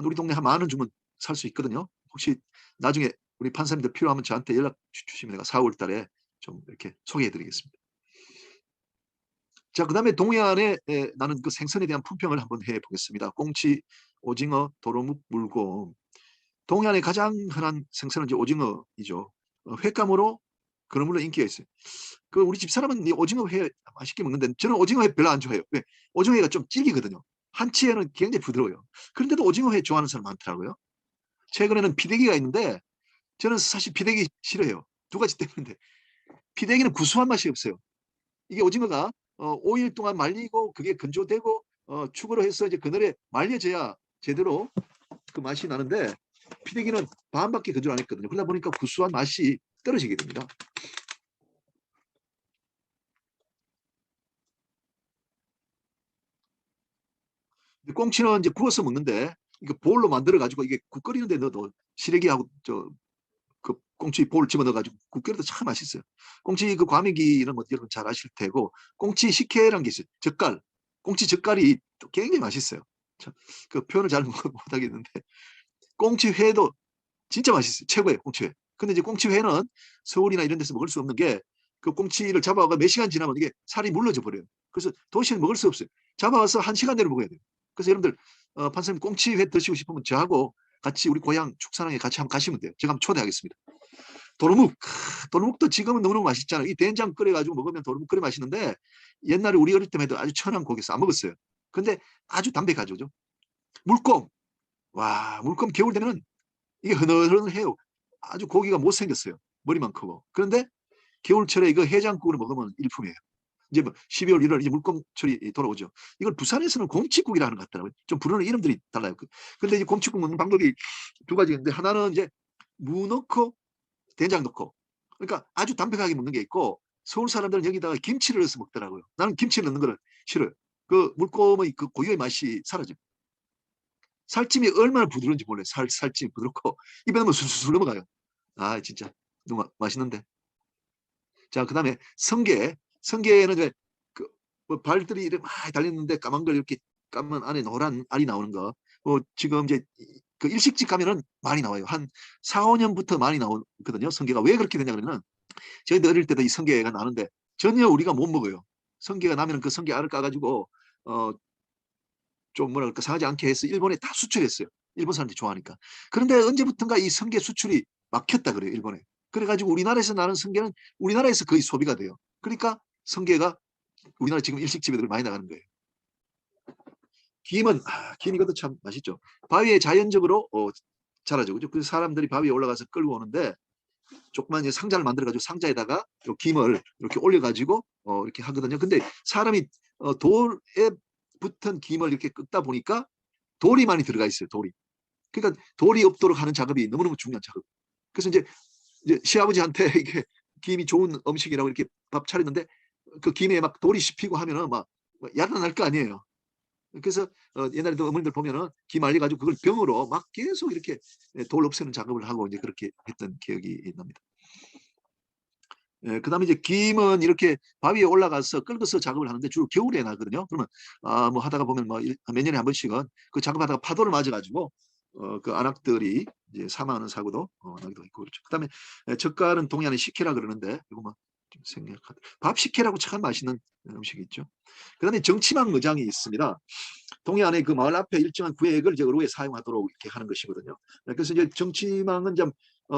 우리 동네 한 10,000원 주면 살 수 있거든요. 혹시 나중에 우리 판사님들 필요하면 저한테 연락 주시면 내가 4월 달에 좀 이렇게 소개해 드리겠습니다. 자, 그다음에 동해안에 나는 그 생선에 대한 품평을 한번 해보겠습니다. 꽁치, 오징어, 도루묵, 물곰. 동해안의 가장 흔한 생선은 이제 오징어이죠. 횟감으로 그러므로 인기가 있어요. 우리 집사람은 이 오징어 회 맛있게 먹는데 저는 오징어 회 별로 안 좋아해요. 왜? 오징어 회가 좀 질기거든요. 한치에는 굉장히 부드러워요. 그런데도 오징어 회 좋아하는 사람 많더라고요. 최근에는 피대기가 있는데 저는 사실 피대기 싫어요. 두 가지 때문인데 피대기는 구수한 맛이 없어요. 이게 오징어가 5일 동안 말리고 그게 건조되고 축으로 해서 이제 그늘에 말려져야 제대로 그 맛이 나는데 피대기는 반밖에 건조를 안 했거든요. 그러다 보니까 구수한 맛이 떨어지게 됩니다. 꽁치는 이제 구워서 먹는데 이거 볼로 만들어 가지고 이게 국 끓이는데 넣어도 시래기하고 그 꽁치 볼 집어 넣어가지고 국 끓여도 참 맛있어요. 꽁치 그 과메기는 뭐 여러분 잘 아실 테고 꽁치 식혜라는 게 있어요. 젓갈. 꽁치 젓갈이 굉장히 맛있어요. 참, 그 표현을 잘 못하겠는데 꽁치 회도 진짜 맛있어요. 최고예요. 꽁치 회. 근데 이제 꽁치 회는 서울이나 이런 데서 먹을 수 없는 게 그 꽁치를 잡아가 몇 시간 지나면 이게 살이 물러져 버려요. 그래서 도시에는 먹을 수 없어요. 잡아와서 1시간 내로 먹어야 돼요. 그래서 여러분들 판사님 꽁치 회 드시고 싶으면 저하고 같이 우리 고향 축산항에 같이 한번 가시면 돼요. 제가 한번 초대하겠습니다. 도루묵. 도루묵도 지금은 너무너무 맛있잖아요. 이 된장 끓여가지고 먹으면 도루묵 끓여 맛있는데 옛날에 우리 어릴 때만 해도 아주 천한 고기에서 안 먹었어요. 근데 아주 담백하죠. 물곰. 와, 물곰 겨울 되면 이게 흐느흐느해요. 아주 고기가 못생겼어요. 머리만 크고. 그런데 겨울철에 이거 해장국으로 먹으면 일품이에요. 이제 뭐 12월 1월 이제 물곰철이 돌아오죠. 이걸 부산에서는 곰치국이라 하는 것 같더라고요. 좀 부르는 이름들이 달라요. 근데 이제 곰치국 먹는 방법이 두 가지가 있는데 하나는 이제 무 넣고 된장 넣고 그러니까 아주 담백하게 먹는 게 있고 서울 사람들은 여기다가 김치를 넣어서 먹더라고요. 나는 김치를 넣는 거를 싫어요. 그 물곰의 그 고유의 맛이 사라져요. 살찜이 얼마나 부드러운지 몰라요. 살찜이 부드럽고 입에 넣으면 술술 넘어가요. 아 진짜 너무 맛있는데. 자 그다음에 성게. 성게는 이제 그뭐 발들이 이렇게 많이 달렸는데 까만 걸 이렇게 까면 안에 노란 알이 나오는 거. 지금 이제 그 일식집 가면은 많이 나와요. 한 4, 5년부터 많이 나오거든요. 성게가 왜 그렇게 되냐 그러면 저희들 어릴 때도 이 성게가 나는데 전혀 우리가 못 먹어요. 성게가 나면 그 성게 알을 까가지고 좀 뭐라 그럴까 상하지 않게 해서 일본에 다 수출했어요. 일본 사람들이 좋아하니까. 그런데 언제부턴가 이 성게 수출이 막혔다 그래요. 일본에. 그래가지고 우리나라에서 나는 성게는 우리나라에서 거의 소비가 돼요. 그러니까 성게가 우리나라 지금 일식집에들 많이 나가는 거예요. 김은 김 이것도 참 맛있죠. 바위에 자연적으로 자라죠. 그죠? 그래서 사람들이 바위에 올라가서 끌고 오는데 조그만 상자를 만들어가지고 상자에다가 김을 이렇게 올려가지고 이렇게 하거든요. 근데 사람이 돌에 붙은 김을 이렇게 끄다 보니까 돌이 많이 들어가 있어요. 돌이. 그러니까 돌이 없도록 하는 작업이 너무너무 중요한 작업. 그래서 이제 시아버지한테 이게 김이 좋은 음식이라고 이렇게 밥 차렸는데 그 김에 막 돌이 씹히고 하면은 막 야단날 거 아니에요. 그래서 옛날에도 어머님들 보면은 김 말려가지고 그걸 병으로 막 계속 이렇게 돌 없애는 작업을 하고 이제 그렇게 했던 기억이 납니다. 그다음에 이제 김은 이렇게 바위에 올라가서 긁어서 작업을 하는데 주로 겨울에 나거든요. 그러면 뭐 하다가 보면 뭐 몇 년에 한 번씩은 그 작업하다가 파도를 맞아가지고 그 안악들이 이제 사망하는 사고도 나기도 있고 그렇죠. 그다음에 젓갈은 동해안의 식혜라 그러는데 이거 뭐 좀 생략하다. 밥 식혜라고 참 맛있는 음식이 있죠. 그다음에 정치망 의장이 있습니다. 동해안의 그 마을 앞에 일정한 구획을 이제 의료에 사용하도록 이렇게 하는 것이거든요. 그래서 이제 정치망은 좀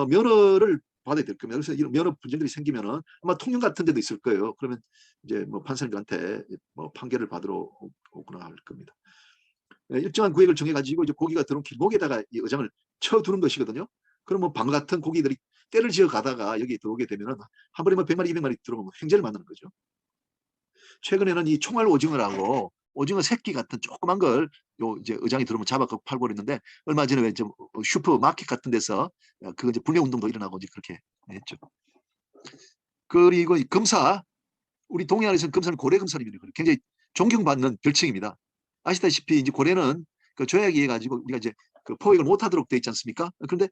면허를 받아야 될 겁니다. 그래서 이런 면허 분쟁들이 생기면은 아마 통영 같은 데도 있을 거예요. 그러면 이제 뭐 판사님들한테 뭐 판결을 받으러 오거나 할 겁니다. 일정한 구획을 정해가지고 이제 고기가 들어온 길목에다가 이 의장을 쳐두는 것이거든요. 그럼 뭐 방어 같은 고기들이 때를 지어 가다가 여기 들어오게 되면은 한 번에 뭐 100마리, 200마리 들어오면 횡재를 만드는 거죠. 최근에는 이 총알 오징어라고 오징어 새끼 같은 조그만 걸 요 이제 의장이 들어오면 잡아갖고 팔고 그랬는데 얼마 전에 좀 슈퍼 마켓 같은 데서 그 이제 불매 운동도 일어나고 이제 그렇게 했죠. 그리고 이 검사 우리 동해안에서는 검사는 고래 검사님이 굉장히 존경받는 별칭입니다. 아시다시피 이제 고래는 그 조약에 의해 가지고 우리가 이제 그 포획을 못하도록 돼 있지 않습니까? 그런데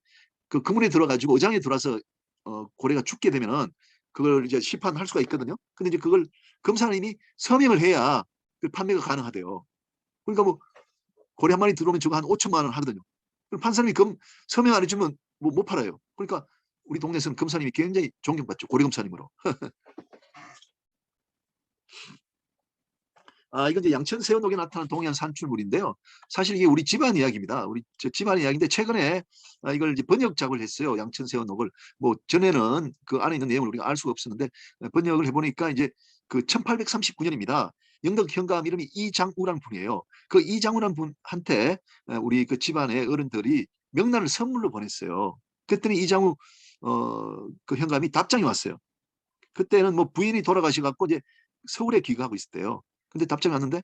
그 그물에 들어가지고 어장에 들어와서 고래가 죽게 되면은 그걸 이제 심판할 수가 있거든요. 근데 이제 그걸 검사님이 서명을 해야 그 판매가 가능하대요. 그러니까 뭐 고래 한 마리 들어오면 저거 한 5천만 원 하거든요. 그럼 판사님이 서명 안 해주면 뭐 못 팔아요. 그러니까 우리 동네에서는 검사님이 굉장히 존경받죠. 고래 검사님으로. 이건 이제 양천세원옥에 나타난 동해안 산출물인데요. 사실 이게 우리 집안 이야기입니다. 우리 집안 이야기인데 최근에 이걸 이제 번역 작업을 했어요. 양천세원옥을. 뭐 전에는 그 안에 있는 내용을 우리가 알 수가 없었는데 번역을 해보니까 이제 그 1839년입니다. 영덕 현감 이름이 이장우란 분이에요. 그 이장우란 분한테 우리 그 집안의 어른들이 명란을 선물로 보냈어요. 그랬더니 이장우 그 현감이 답장이 왔어요. 그때는 뭐 부인이 돌아가셔갖고 이제 서울에 귀가하고 있었대요. 근데 답장이 왔는데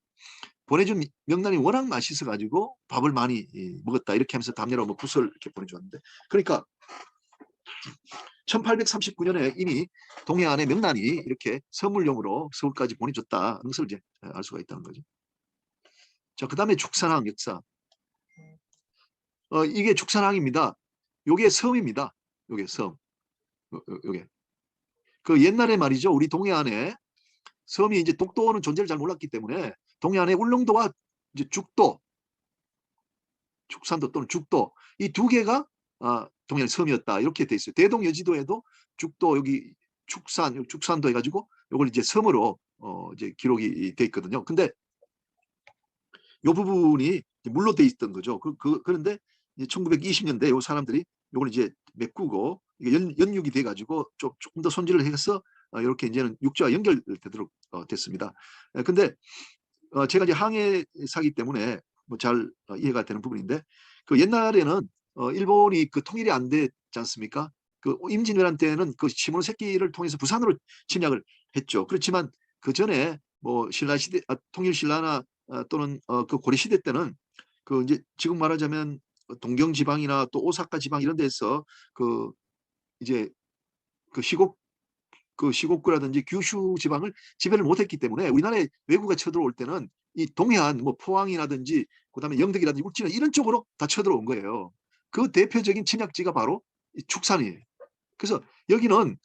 보내준 명란이 워낙 맛있어가지고 밥을 많이 먹었다 이렇게 하면서 담례로 뭐 부서를 이렇게 보내줬는데 그러니까 1839년에 이미 동해안의 명란이 이렇게 선물용으로 서울까지 보내줬다는 것을 이제 알 수가 있다는 거죠. 자, 그 다음에 축산항 역사. 이게 축산항입니다. 요게 섬입니다. 요게 섬. 요게. 그 옛날에 말이죠. 우리 동해안에 섬이 이제 독도는 존재를 잘 몰랐기 때문에 동해안에 울릉도와 이제 죽도, 축산도 또는 죽도 이 두 개가 동해안 섬이었다 이렇게 돼 있어요. 대동여지도에도 죽도 여기 축산도 해가지고 이걸 이제 섬으로 이제 기록이 돼 있거든요. 근데 이 부분이 물로 돼 있던 거죠. 그런데 1920년대 이 사람들이 이걸 이제 메꾸고 이게 연육이 돼가지고 조금 더 손질을 해서 이렇게 이제는 육지와 연결되도록 됐습니다. 근데 제가 이제 항해사기 때문에 뭐 잘 이해가 되는 부분인데 그 옛날에는 일본이 그 통일이 안 됐지 않습니까? 그 임진왜란 때는 그 시모노세키를 통해서 부산으로 침략을 했죠. 그렇지만 그 전에 뭐 신라 시대, 통일 신라나 또는 그 고려 시대 때는 그 이제 지금 말하자면 동경 지방이나 또 오사카 지방 이런 데서 그 이제 그 시곡구라든지 규슈 지방을 지배를 못했기 때문에 우리나라에 외구가 쳐들어올 때는 이 동해안 뭐 포항이라든지 그다음에 영덕이라든지 울진 이런 쪽으로 다 쳐들어온 거예요. 그 대표적인 침략지가 바로 이 축산이에요. 그래서 여기는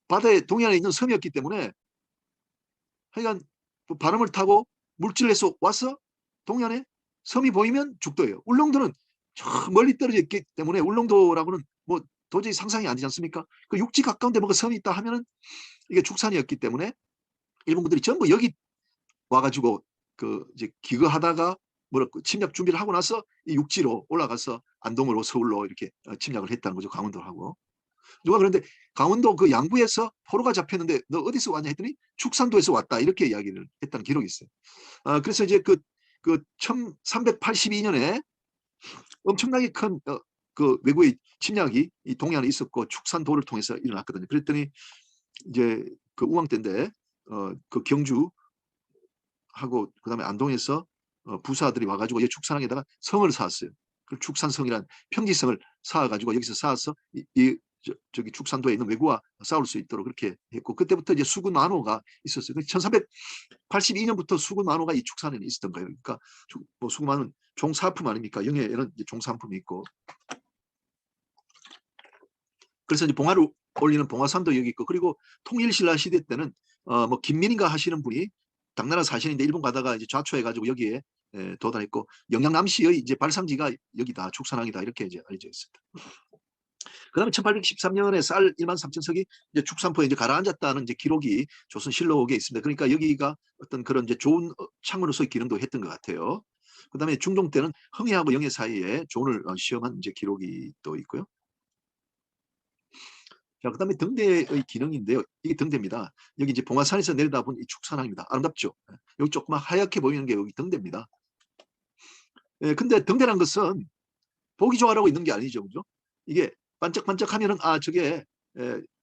바다에 동해안에 있는 섬이었기 때문에 하여간 바람을 타고 물질에서 와서 동해안에 섬이 보이면 죽도예요. 울릉도는 저 멀리 떨어져 있기 때문에 울릉도라고는 뭐 도저히 상상이 안 되지 않습니까? 그 육지 가까운데 뭐가 섬이 있다 하면은 이게 축산이었기 때문에 일본 군들이 전부 여기 와가지고 그 이제 기거하다가 뭐랄까 침략 준비를 하고 나서 이 육지로 올라가서 안동으로 서울로 이렇게 침략을 했다는 거죠. 강원도하고. 누가 그런데 강원도 그 양구에서 포로가 잡혔는데 너 어디서 왔냐 했더니 축산도에서 왔다 이렇게 이야기를 했다는 기록이 있어요. 그래서 이제 그 1382년에 엄청나게 큰 그 외국의 침략이 이 동해안에 있었고 축산도를 통해서 일어났거든요. 그랬더니 이제 그 우왕 때인데 그 경주하고 그다음에 안동에서 부사들이 와가지고 이 축산항에다가 성을 쌓았어요. 그 축산성이란 평지성을 쌓아가지고 여기서 쌓아서 저기 축산도에 있는 외구와 싸울 수 있도록 그렇게 했고 그때부터 이제 수군 만호가 있었어요. 1382년부터 수군 만호가 이 축산에는 있었던 거예요. 그러니까 뭐 수군 만호는 종사품 아닙니까? 영해에는 종사품이 있고 그래서 이제 봉화를 올리는 봉화산도 여기 있고, 그리고 통일신라 시대 때는 뭐 김민인가 하시는 분이 당나라 사신인데 일본 가다가 이제 좌초해가지고 여기에 도달했고, 영양남시의 이제 발상지가 여기다, 축산항이다, 이렇게 이제 알려져 있습니다. 그다음에 1813년에 쌀 1만 3천 석이 이제 축산포에 이제 가라앉았다는 이제 기록이 조선실록에 있습니다. 그러니까 여기가 어떤 그런 이제 좋은 창으로서의 기능도 했던 것 같아요. 그다음에 중종 때는 흥해하고 영해 사이에 존을 시험한 이제 기록이 또 있고요. 자, 그다음에 등대의 기능인데요. 이게 등대입니다. 여기 이제 봉화산에서 내려다본 이 축산항입니다. 아름답죠. 여기 조그만 하얗게 보이는 게 여기 등대입니다. 근데 등대란 것은 보기 좋아라고 있는 게 아니죠, 그죠? 이게 반짝반짝하면은 저게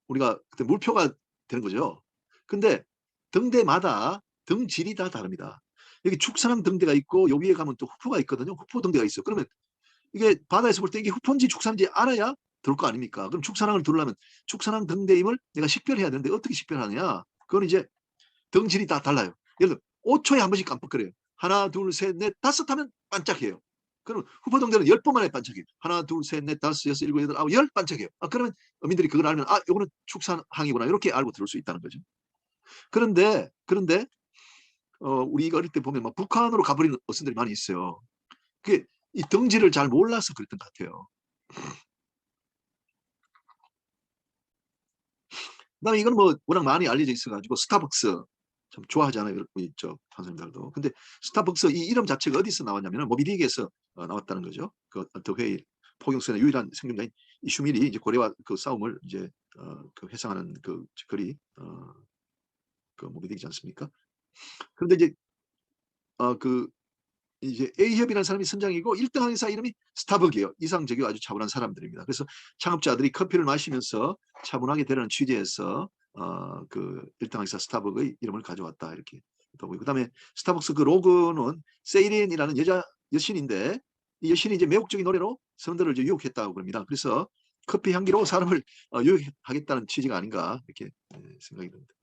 우리가 그때 물표가 되는 거죠. 근데 등대마다 등질이 다 다릅니다. 여기 축산항 등대가 있고 요 위에 가면 또 후포가 있거든요. 후포 등대가 있어요. 그러면 이게 바다에서 볼 때 이게 후포인지 축산인지 알아야 들을 거 아닙니까? 그럼 축산항을 들으려면 축산항 등대임을 내가 식별해야 되는데 어떻게 식별하느냐? 그건 이제 등질이 다 달라요. 예를 들어 5초에 한 번씩 깜빡거려요. 하나, 둘, 셋, 넷, 다섯 하면 반짝해요. 그럼 후보 등대는 10번 만에 반짝해요. 하나, 둘, 셋, 넷, 다섯, 여섯, 일곱, 여덟, 아홉, 열 반짝해요. 그러면 어민들이 그걸 알면 요거는 축산항이구나, 이렇게 알고 들을 수 있다는 거죠. 그런데 우리가 어릴 때 보면 막 북한으로 가버리는 어선들이 많이 있어요. 그게 이 등지를 잘 몰라서 그랬던 것 같아요. 그다음에 이건 뭐 워낙 많이 알려져 있어가지고 스타벅스 참 좋아하잖아요, 우리 저 선생님들도. 근데 스타벅스 이 이름 자체가 어디서 나왔냐면 모비딕에서 나왔다는 거죠. 더 회일 포경선의 유일한 생존자인 이슈밀이 이제 고래와 그 싸움을 이제 그 회상하는 그 글이 그 모비딕이지 않습니까? 그런데 그 이제 A협이라는 사람이 선장이고 1등 항해사 이름이 스타벅이에요. 이상적이고 아주 차분한 사람들입니다. 그래서 창업자들이 커피를 마시면서 차분하게 되라는 취지에서 그 1등 항해사 스타벅의 이름을 가져왔다, 이렇게 보고요. 그다음에 스타벅스 그 로고는 세이렌이라는 여신인데, 이 여신이 이제 매혹적인 노래로 선원들을 이제 유혹했다고 그럽니다. 그래서 커피 향기로 사람을 유혹하겠다는 취지가 아닌가, 이렇게 생각이 듭니다.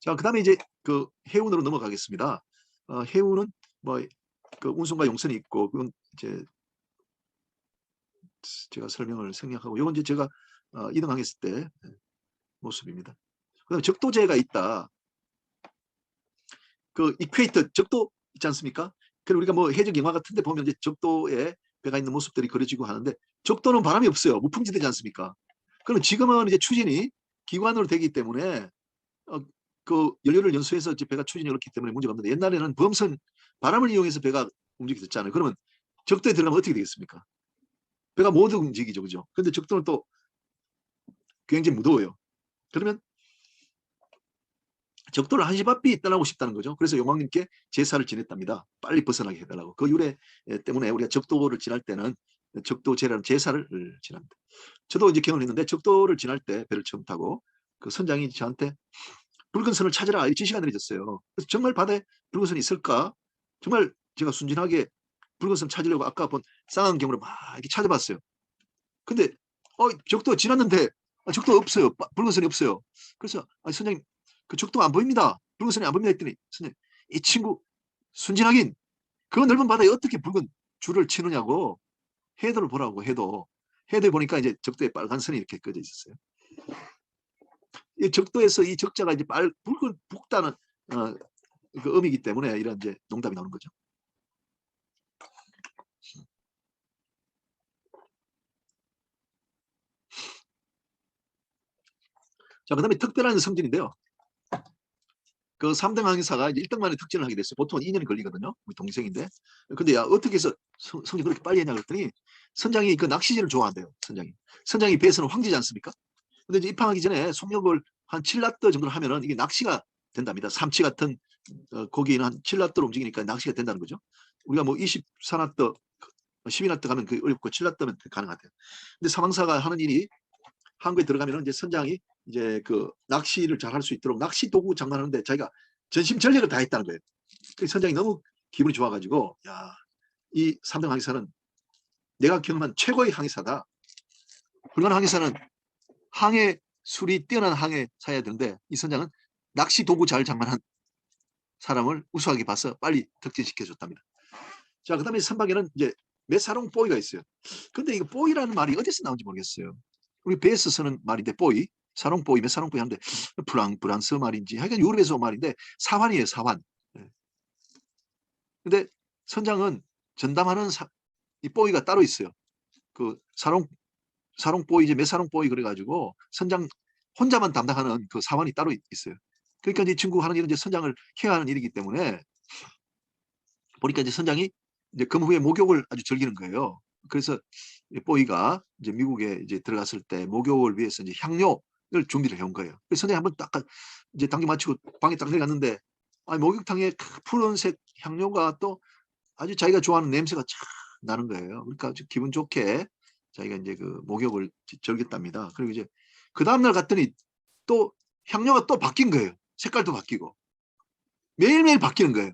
자, 그다음에 이제 그 해운으로 넘어가겠습니다. 해운은 뭐 그 운송과 용선이 있고, 그건 이제 제가 설명을 생략하고, 이건 이제 제가 2등 항했을 때 모습입니다. 그다음에 적도제가 있다. 그 이퀘이터 적도 있지 않습니까? 그리고 우리가 뭐 해적 영화 같은 데 보면 이제 적도에 배가 있는 모습들이 그려지고 하는데, 적도는 바람이 없어요. 무풍지대지 않습니까? 그럼 지금은 이제 추진이 기관으로 되기 때문에 그 연료를 연소해서 이제 배가 추진이 그렇기 때문에 문제가 없는데, 옛날에는 범선 바람을 이용해서 배가 움직였잖아요. 그러면 적도에 들어가면 어떻게 되겠습니까? 배가 못 움직이죠, 그죠? 근데 적도는 또 굉장히 무더워요. 그러면 적도를 한시바삐 떠나고 싶다는 거죠. 그래서 용왕님께 제사를 지냈답니다. 빨리 벗어나게 해달라고. 그 유래 때문에 우리가 적도를 지날 때는 적도제라는 제사를 지납니다. 저도 이제 경험을 했는데, 적도를 지날 때 배를 처음 타고 그 선장이 저한테 붉은 선을 찾으라, 이 지시가 내려졌어요. 그래서 정말 바다에 붉은 선이 있을까? 정말 제가 순진하게 붉은 선 찾으려고 아까 본 쌍안경으로 막 이렇게 찾아봤어요. 근데 적도 지났는데 적도 없어요. 붉은 선이 없어요. 그래서 선생님, 그 적도가 안 보입니다. 붉은 선이 안 보입니다 했더니, 선생님, 이 친구 순진하긴 그 넓은 바다에 어떻게 붉은 줄을 치느냐고, 해도를 보라고. 해도에 보니까 이제 적도에 빨간 선이 이렇게 꺼져 있었어요. 이 적도에서 이 적자가 이제 붉은 붉다는 그 의미이기 때문에 이런 이제 농담이 나오는 거죠. 자, 그다음에 특별한 성진인데요. 그 3등 항해사가 이제 1등 만에 특진을 하게 됐어요. 보통 2년이 걸리거든요. 우리 동생인데. 근데 야, 어떻게 해서 성진 그렇게 빨리 했냐 그랬더니, 선장이 그 낚시질을 좋아한대요. 선장이 배에서는 황제지 않습니까? 근데 이제 입항하기 전에 속력을 한 7나트 정도를 하면은 이게 낚시가 된답니다. 삼치 같은 고기는 한 7나트로 움직이니까 낚시가 된다는 거죠. 우리가 뭐 24나트, 12나트 가면 그 어렵고 7나트면 가능하대요. 근데 사망사가 하는 일이, 한국에 들어가면 이제 선장이 이제 그 낚시를 잘 할 수 있도록 낚시 도구 장만하는데 자기가 전심전력을 다했다는 거예요. 그 선장이 너무 기분이 좋아가지고, 야, 이 3등 항해사는 내가 경험한 최고의 항해사다. 훌륭한 항해사는 항해술이 뛰어난 항해사여야 되는데, 이 선장은 낚시 도구 잘 장만한 사람을 우수하게 봐서 빨리 득진시켜줬답니다. 자, 그 다음에 선박에는 이제 메사롱 뽀이가 있어요. 근데 이거 뽀이라는 말이 어디서 나온지 모르겠어요. 우리 배에서 쓰는 말인데 뽀이, 사롱뽀이, 메사롱뽀이 하는데 프랑스 말인지 하여간 유럽에서 온 말인데 사환이에요, 사환. 근데 선장은 전담하는 이 뽀이가 따로 있어요. 그 사롱뽀이, 이제 메사롱뽀이 그래가지고 선장 혼자만 담당하는 그 사환이 따로 있어요. 그러니까 이제 친구 하는 일은 이제 선장을 케어하는 일이기 때문에 보니까 이제 선장이 이제 근무 후에 목욕을 아주 즐기는 거예요. 그래서 뽀이가 이제 미국에 이제 들어갔을 때 목욕을 위해서 이제 향료를 준비를 해온 거예요. 그래서 선장이 한번 딱 이제 당직 마치고 방에 딱 내려갔는데 목욕탕에 푸른색 향료가 또 아주 자기가 좋아하는 냄새가 쫙 나는 거예요. 그러니까 아주 기분 좋게 자기가 이제 그 목욕을 즐겼답니다. 그리고 이제 그 다음날 갔더니 또 향료가 또 바뀐 거예요. 색깔도 바뀌고 매일매일 바뀌는 거예요.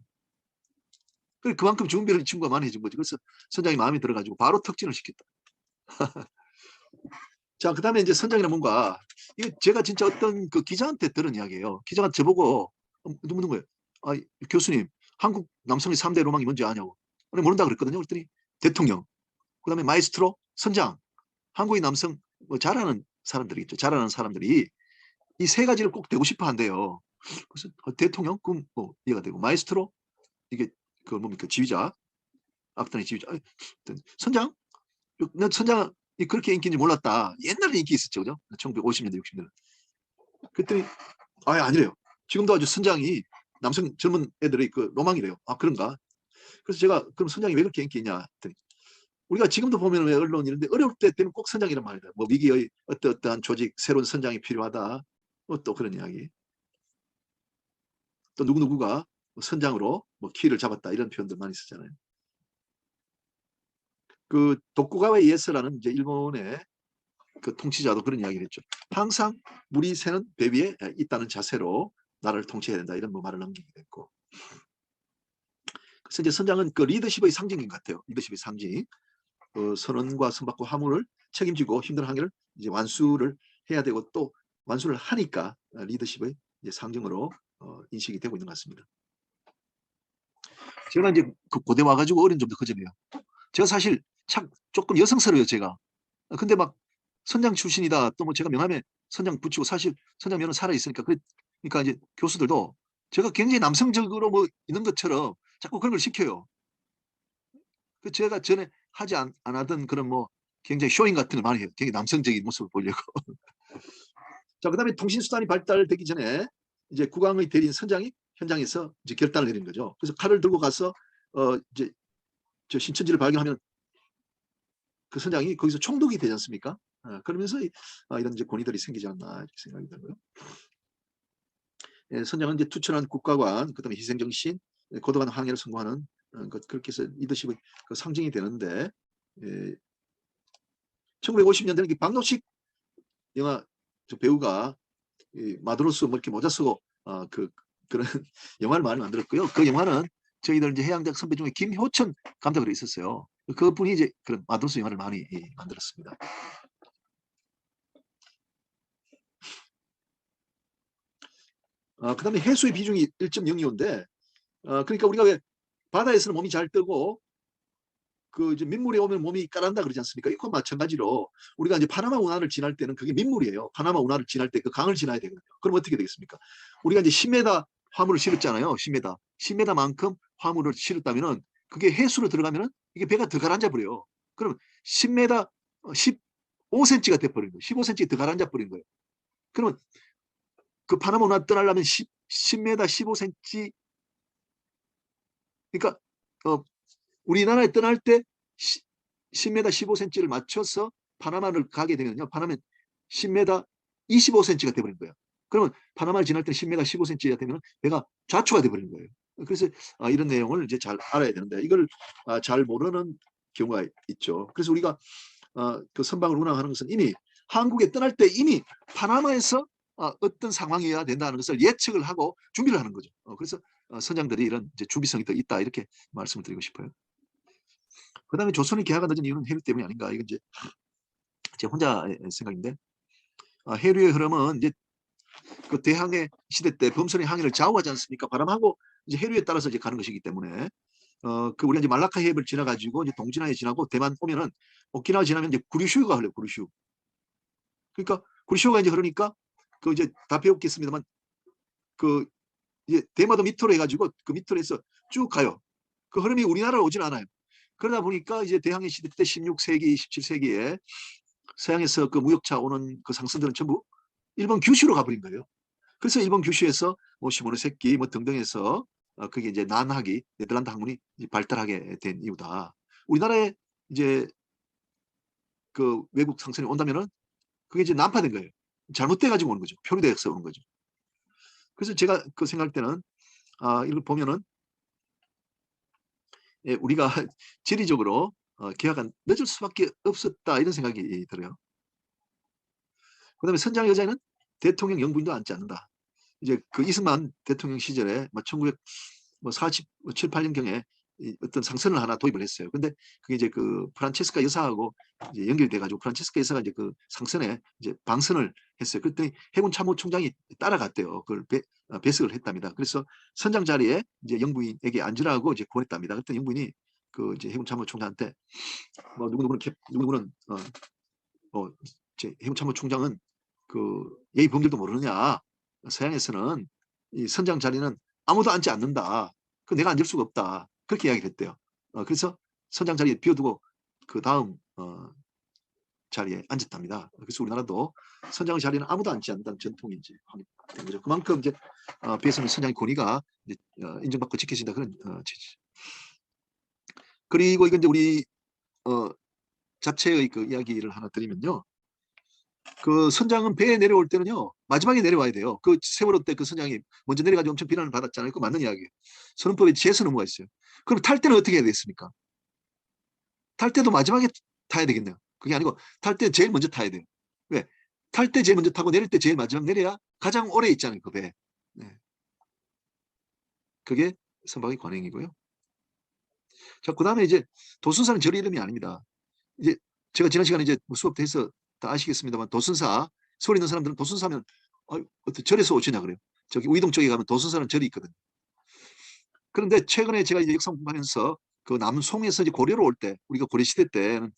그만큼 준비를 이 친구가 많이 해준 거지. 그래서 선장이 마음에 들어가지고 바로 특진을 시켰다. 자, 그 다음에 이제 선장이란 뭔가, 이거 제가 진짜 어떤 그 기자한테 들은 이야기예요. 기자가 저보고, 묻는 거예요. 아, 교수님, 한국 남성의 3대 로망이 뭔지 아냐고. 아니, 모른다 그랬거든요. 그랬더니 대통령, 그 다음에 마이스트로, 선장, 한국의 남성, 뭐 잘하는 사람들이 있죠. 잘하는 사람들이 이 세 가지를 꼭 되고 싶어 한대요. 그래서 대통령, 그럼 뭐 이해가 되고, 마이스트로, 이게 그 뭡니까, 지휘자, 악단의 지휘자. 선장? 난 선장이 그렇게 인기인지 몰랐다. 옛날에 인기 있었죠, 그죠? 1950년대, 60년대. 그랬더니 아니래요. 지금도 아주 선장이 남성 젊은 애들의 그 로망이래요. 아, 그런가? 그래서 제가 그럼 선장이 왜 그렇게 인기 있냐 했더니 우리가 지금도 보면 언론 이런데 어려울 때 되면 꼭 선장이란 말이다. 뭐 위기의 어떠한 조직 새로운 선장이 필요하다. 또 그런 이야기. 또 누구누구가 선장으로 뭐 키를 잡았다 이런 표현들 많이 쓰잖아요. 그 도쿠가와 이에스라는 이제 일본의 그 통치자도 그런 이야기를 했죠. 항상 물이 새는 배 위에 있다는 자세로 나라를 통치해야 된다. 이런 뭐 말을 남기게 됐고. 그래서 이제 선장은 그 리더십의 상징인 것 같아요. 리더십의 상징. 선원과 선박과 화물을 책임지고 힘든 항해를 이제 완수를 해야 되고 또 완수를 하니까 리더십의 이제 상징으로 인식이 되고 있는 것 같습니다. 제가 이제 그 고대 와가지고 어린 점도 그 점이에요. 제가 사실 참 조금 여성스러워요, 제가. 근데 막 선장 출신이다. 또 뭐 제가 명함에 선장 붙이고 사실 선장 면허 살아 있으니까 그러니까 이제 교수들도 제가 굉장히 남성적으로 뭐 있는 것처럼 자꾸 그런 걸 시켜요. 그 제가 전에 하지 안 하던 그런 뭐 굉장히 쇼잉 같은 걸 많이 해요. 굉장히 남성적인 모습을 보려고. 자, 그다음에 통신 수단이 발달되기 전에 이제 국왕의 대리인 선장이 현장에서 이제 결단을 내린 거죠. 그래서 칼을 들고 가서 이제 저 신천지를 발견하면 그 선장이 거기서 총독이 되지 않습니까? 그러면서 이런 이제 권위들이 생기지 않나 이렇게 생각이 들고요. 선장은 이제 투철한 국가관, 그다음에 희생정신, 고도한 항해를 성공하는 그렇게 해서 리더십의 그 상징이 되는데 1950년대는 박노식 영화 배우가 마드로스 뭐 이렇게 모자 쓰고 그런 영화를 많이 만들었고요. 그 영화는 저희들 이제 해양대학 선배 중에 김효천 감독으로 있었어요. 그분이 이제 그런 마드로스 영화를 많이 만들었습니다. 그다음에 해수의 비중이 1.02호인데 그러니까 우리가 왜 바다에서는 몸이 잘 뜨고 그 이제 민물에 오면 몸이 까란다 그러지 않습니까? 이거 마찬가지로 우리가 이제 파나마 운하를 지날 때는 그게 민물이에요. 파나마 운하를 지날 때 그 강을 지나야 되거든요. 그럼 어떻게 되겠습니까? 우리가 이제 10m 화물을 실었잖아요. 10m. 10m만큼 화물을 실었다면은 그게 해수로 들어가면은 이게 배가 더 가라앉아 버려요. 그럼 10m 15cm가 돼 버린 거예요. 15cm 더 가라앉아 버린 거예요. 그러면 그 파나마 운하 떠나려면 10m 15cm 그러니까 우리나라에 떠날 때 10m 15cm를 맞춰서 파나마를 가게 되면요. 파나마는 10m 25cm가 돼버린 거예요. 그러면 파나마를 지날 때는 10m 15cm가 되면 배가 좌초가 돼버린 거예요. 그래서 이런 내용을 이제 잘 알아야 되는데 이걸 잘 모르는 경우가 있죠. 그래서 우리가 그 선박을 운항하는 것은 이미 한국에 떠날 때 이미 파나마에서 어떤 상황이어야 된다는 것을 예측을 하고 준비를 하는 거죠. 그래서 선장들이 이런 이제 준비성이 더 있다 이렇게 말씀을 드리고 싶어요. 그다음에 조선이 개화가 늦은 이유는 해류 때문이 아닌가 이건 이제 제 혼자 생각인데 해류의 흐름은 이제 그 대항해 시대 때 범선의 항해를 좌우하지 않습니까? 바람하고 이제 해류에 따라서 이제 가는 것이기 때문에 그 우리가 이제 말라카 해협을 지나가지고 이제 동진하에 지나고 대만 오면은 오키나와 지나면 이제 구류슈가 흘러요. 구류슈. 그러니까 구리쇼가 이제 흐르니까 그 이제 다 배웠겠습니다만 그 이제 대마도 밑으로 해가지고 그 밑으로 해서 쭉 가요. 그 흐름이 우리나라로 오진 않아요. 그러다 보니까 이제 대항해 시대 때 16세기, 17세기에 서양에서 그 무역차 오는 그 상선들은 전부 일본 규슈로 가버린 거예요. 그래서 일본 규슈에서 뭐 시모노세키 뭐 등등해서 그게 이제 난하기 네덜란드 항문이 발달하게 된 이유다. 우리나라에 이제 그 외국 상선이 온다면은 그게 이제 난파된 거예요. 잘못돼 가지고 오는 거죠. 표류돼서 오는 거죠. 그래서 제가 그 생각할 때는 이걸 보면은 예, 우리가 지리적으로 개혁은 늦을 수밖에 없었다 이런 생각이 들어요. 그다음에 선장 여자는 대통령 영부인도 앉지 않는다. 이제 그 이승만 대통령 시절에 1947, 8년경에 어떤 상선을 하나 도입을 했어요. 근데 그게 이제 그 프란체스카 여사하고 이제 연결돼 가지고 프란체스카 여사가 이제 그 상선에 이제 방선을 했어요. 그랬더니 해군 참모총장이 따라갔대요. 그걸 배석을 했답니다. 그래서 선장 자리에 이제 영부인에게 앉으라고 이제 구했답니다. 그랬더니 영부인이 그 이제 해군 참모총장한테 뭐 누구는 제 해군 참모총장은 그 예의 범절도 모르느냐. 서양에서는 이 선장 자리는 아무도 앉지 않는다. 그 내가 앉을 수가 없다. 그렇게 이야기를 했대요. 그래서 선장 자리에 비워두고 그 다음 자리에 앉았답니다. 그래서 우리나라도 선장 자리는 아무도 앉지 않는다는 전통이 이제 된 거죠. 그만큼 이제 배선의 선장의 권위가 이제 인정받고 지켜진다 그런 취지. 그리고 이건 이제 우리 자체의 그 이야기를 하나 드리면요. 그 선장은 배에 내려올 때는요 마지막에 내려와야 돼요. 그 세월호 때 그 선장이 먼저 내려가지고 엄청 비난을 받았잖아요. 그거 맞는 이야기예요. 선언법에 제선 의무가 있어요. 그럼 탈 때는 어떻게 해야 되겠습니까? 탈 때도 마지막에 타야 되겠네요. 그게 아니고 탈 때 제일 먼저 타야 돼요. 왜? 탈 때 제일 먼저 타고 내릴 때 제일 마지막 내려야 가장 오래 있잖아요. 그 배에. 네. 그게 선박의 관행이고요. 자, 그 다음에 이제 도순사는 절 이름이 아닙니다. 이제 제가 지난 시간에 이제 수업 때 해서 다 아시겠습니다만 도순사 서울에 있는 사람들은 도순사면 어떤 절에서 오시냐 그래요. 저기 우이동 쪽에 가면 도순사는 절이 있거든요. 그런데 최근에 제가 이제 역사 공부하면서 그 남송에서 이제 고려로 올 때 우리가 고려 시대 때는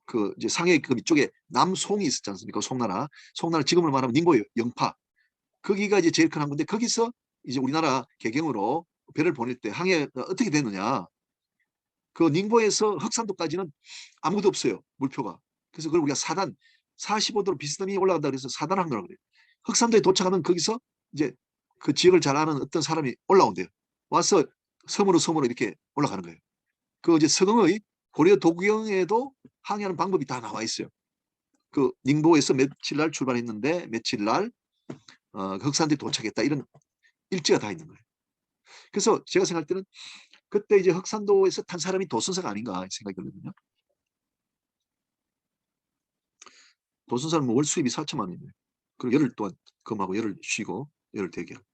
그 이제 상해 그 밑쪽에 남송이 있었지 않습니까? 송나라. 송나라 지금으로 말하면 닝고 영파. 거기가 이제 제일 큰 항구인데 거기서 이제 우리나라 개경으로 배를 보낼 때 항해가 어떻게 됐느냐. 그 닝보에서 흑산도까지는 아무도 없어요. 물표가. 그래서 그걸 우리가 4단 45도로 비스듬히 올라간다 그래서 4단 항로라고 그래요. 흑산도에 도착하면 거기서 이제 그 지역을 잘 아는 어떤 사람이 올라온대요. 와서 섬으로 이렇게 올라가는 거예요. 그 이제 서경의 고려 도경에도 항해하는 방법이 다 나와 있어요. 그 닝보에서 며칠 날 출발했는데 며칠 날 흑산도에 도착했다 이런 일지가 다 있는 거예요. 그래서 제가 생각할 때는 그때 이제 흑산도에서 탄 사람이 도순사가 아닌가 생각이 들거든요. 도순사는 월 수입이 4천만 원이에요. 그리고 열흘 동안 검하고 열흘 쉬고 열흘 대기하고.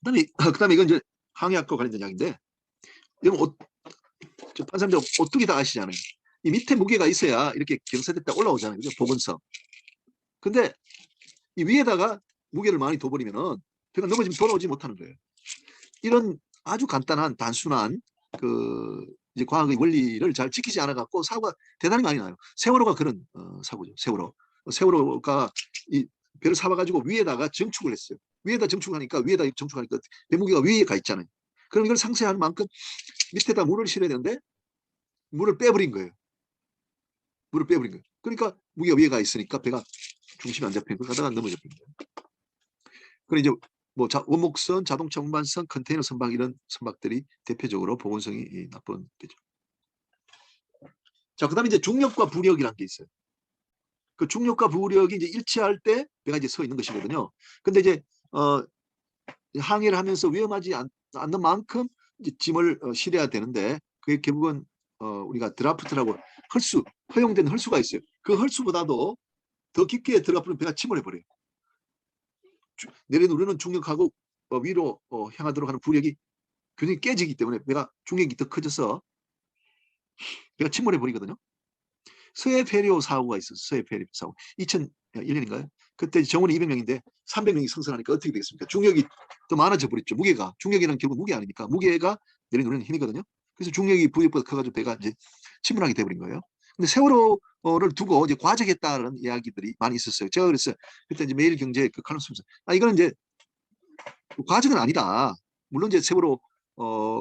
그다음에 이건 이제 항해학과 관련된 이야기인데 여러분 판사님들 오뚜기 다 아시잖아요. 이 밑에 무게가 있어야 이렇게 경사됐다 올라오잖아요. 그죠? 보건성. 근데 이 위에다가 무게를 많이 둬버리면은 배가 넘어지면 돌아오지 못하는 거예요. 이런 아주 간단한 단순한 그 이제 과학의 원리를 잘 지키지 않아 갖고 사고가 대단히 많이 나요. 세월호가 그런 사고죠. 세월호가 이 배를 사와 가지고 위에다가 정축을 했어요. 위에다 정축하니까 배 무게가 위에 가 있잖아요. 그럼 이걸 상쇄하는 만큼 밑에다 물을 실어야 되는데 물을 빼버린 거예요. 물을 빼버린 거예요. 그러니까 무게가 위에 가 있으니까 배가 중심이 안 잡히고 가다가 넘어져 버린 거예요. 그리고 이제 뭐 원목선, 자동차 운반선, 컨테이너 선박 이런 선박들이 대표적으로 보건성이 나쁜 게죠. 자, 그다음에 이제 중력과 부력이라는 게 있어요. 그 중력과 부력이 이제 일치할 때 배가 이제 서 있는 것이거든요. 근데 이제 항해를 하면서 위험하지 않는 만큼 이제 짐을 실어야 되는데 그게 결국은 우리가 드라프트라고 허용된 헐수가 있어요. 그 헐수보다도 더 깊게 들어가면 배가 침몰해 버려요. 내려누르는 중력하고 위로 향하도록 하는 부력이 균형이 깨지기 때문에 배가 중력이 더 커져서 배가 침몰해 버리거든요. 서해 페리오 사고가 있었어요. 서해 페리오 사고. 2001년인가요? 그때 정원이 200명인데 300명이 승선하니까 어떻게 되겠습니까? 중력이 더 많아져 버렸죠. 무게가. 중력이란 결국 무게 아닙니까? 무게가 내려누르는 힘이거든요. 그래서 중력이 부력보다 커가지고 배가 이제 침몰하게 돼버린 거예요. 근데 세월호를 두고 이제 과적했다는 이야기들이 많이 있었어요. 제가 그랬어요. 그때 이제 매일경제 그 칼럼 쓰면서 이거는 이제 과적은 아니다. 물론 이제 세월호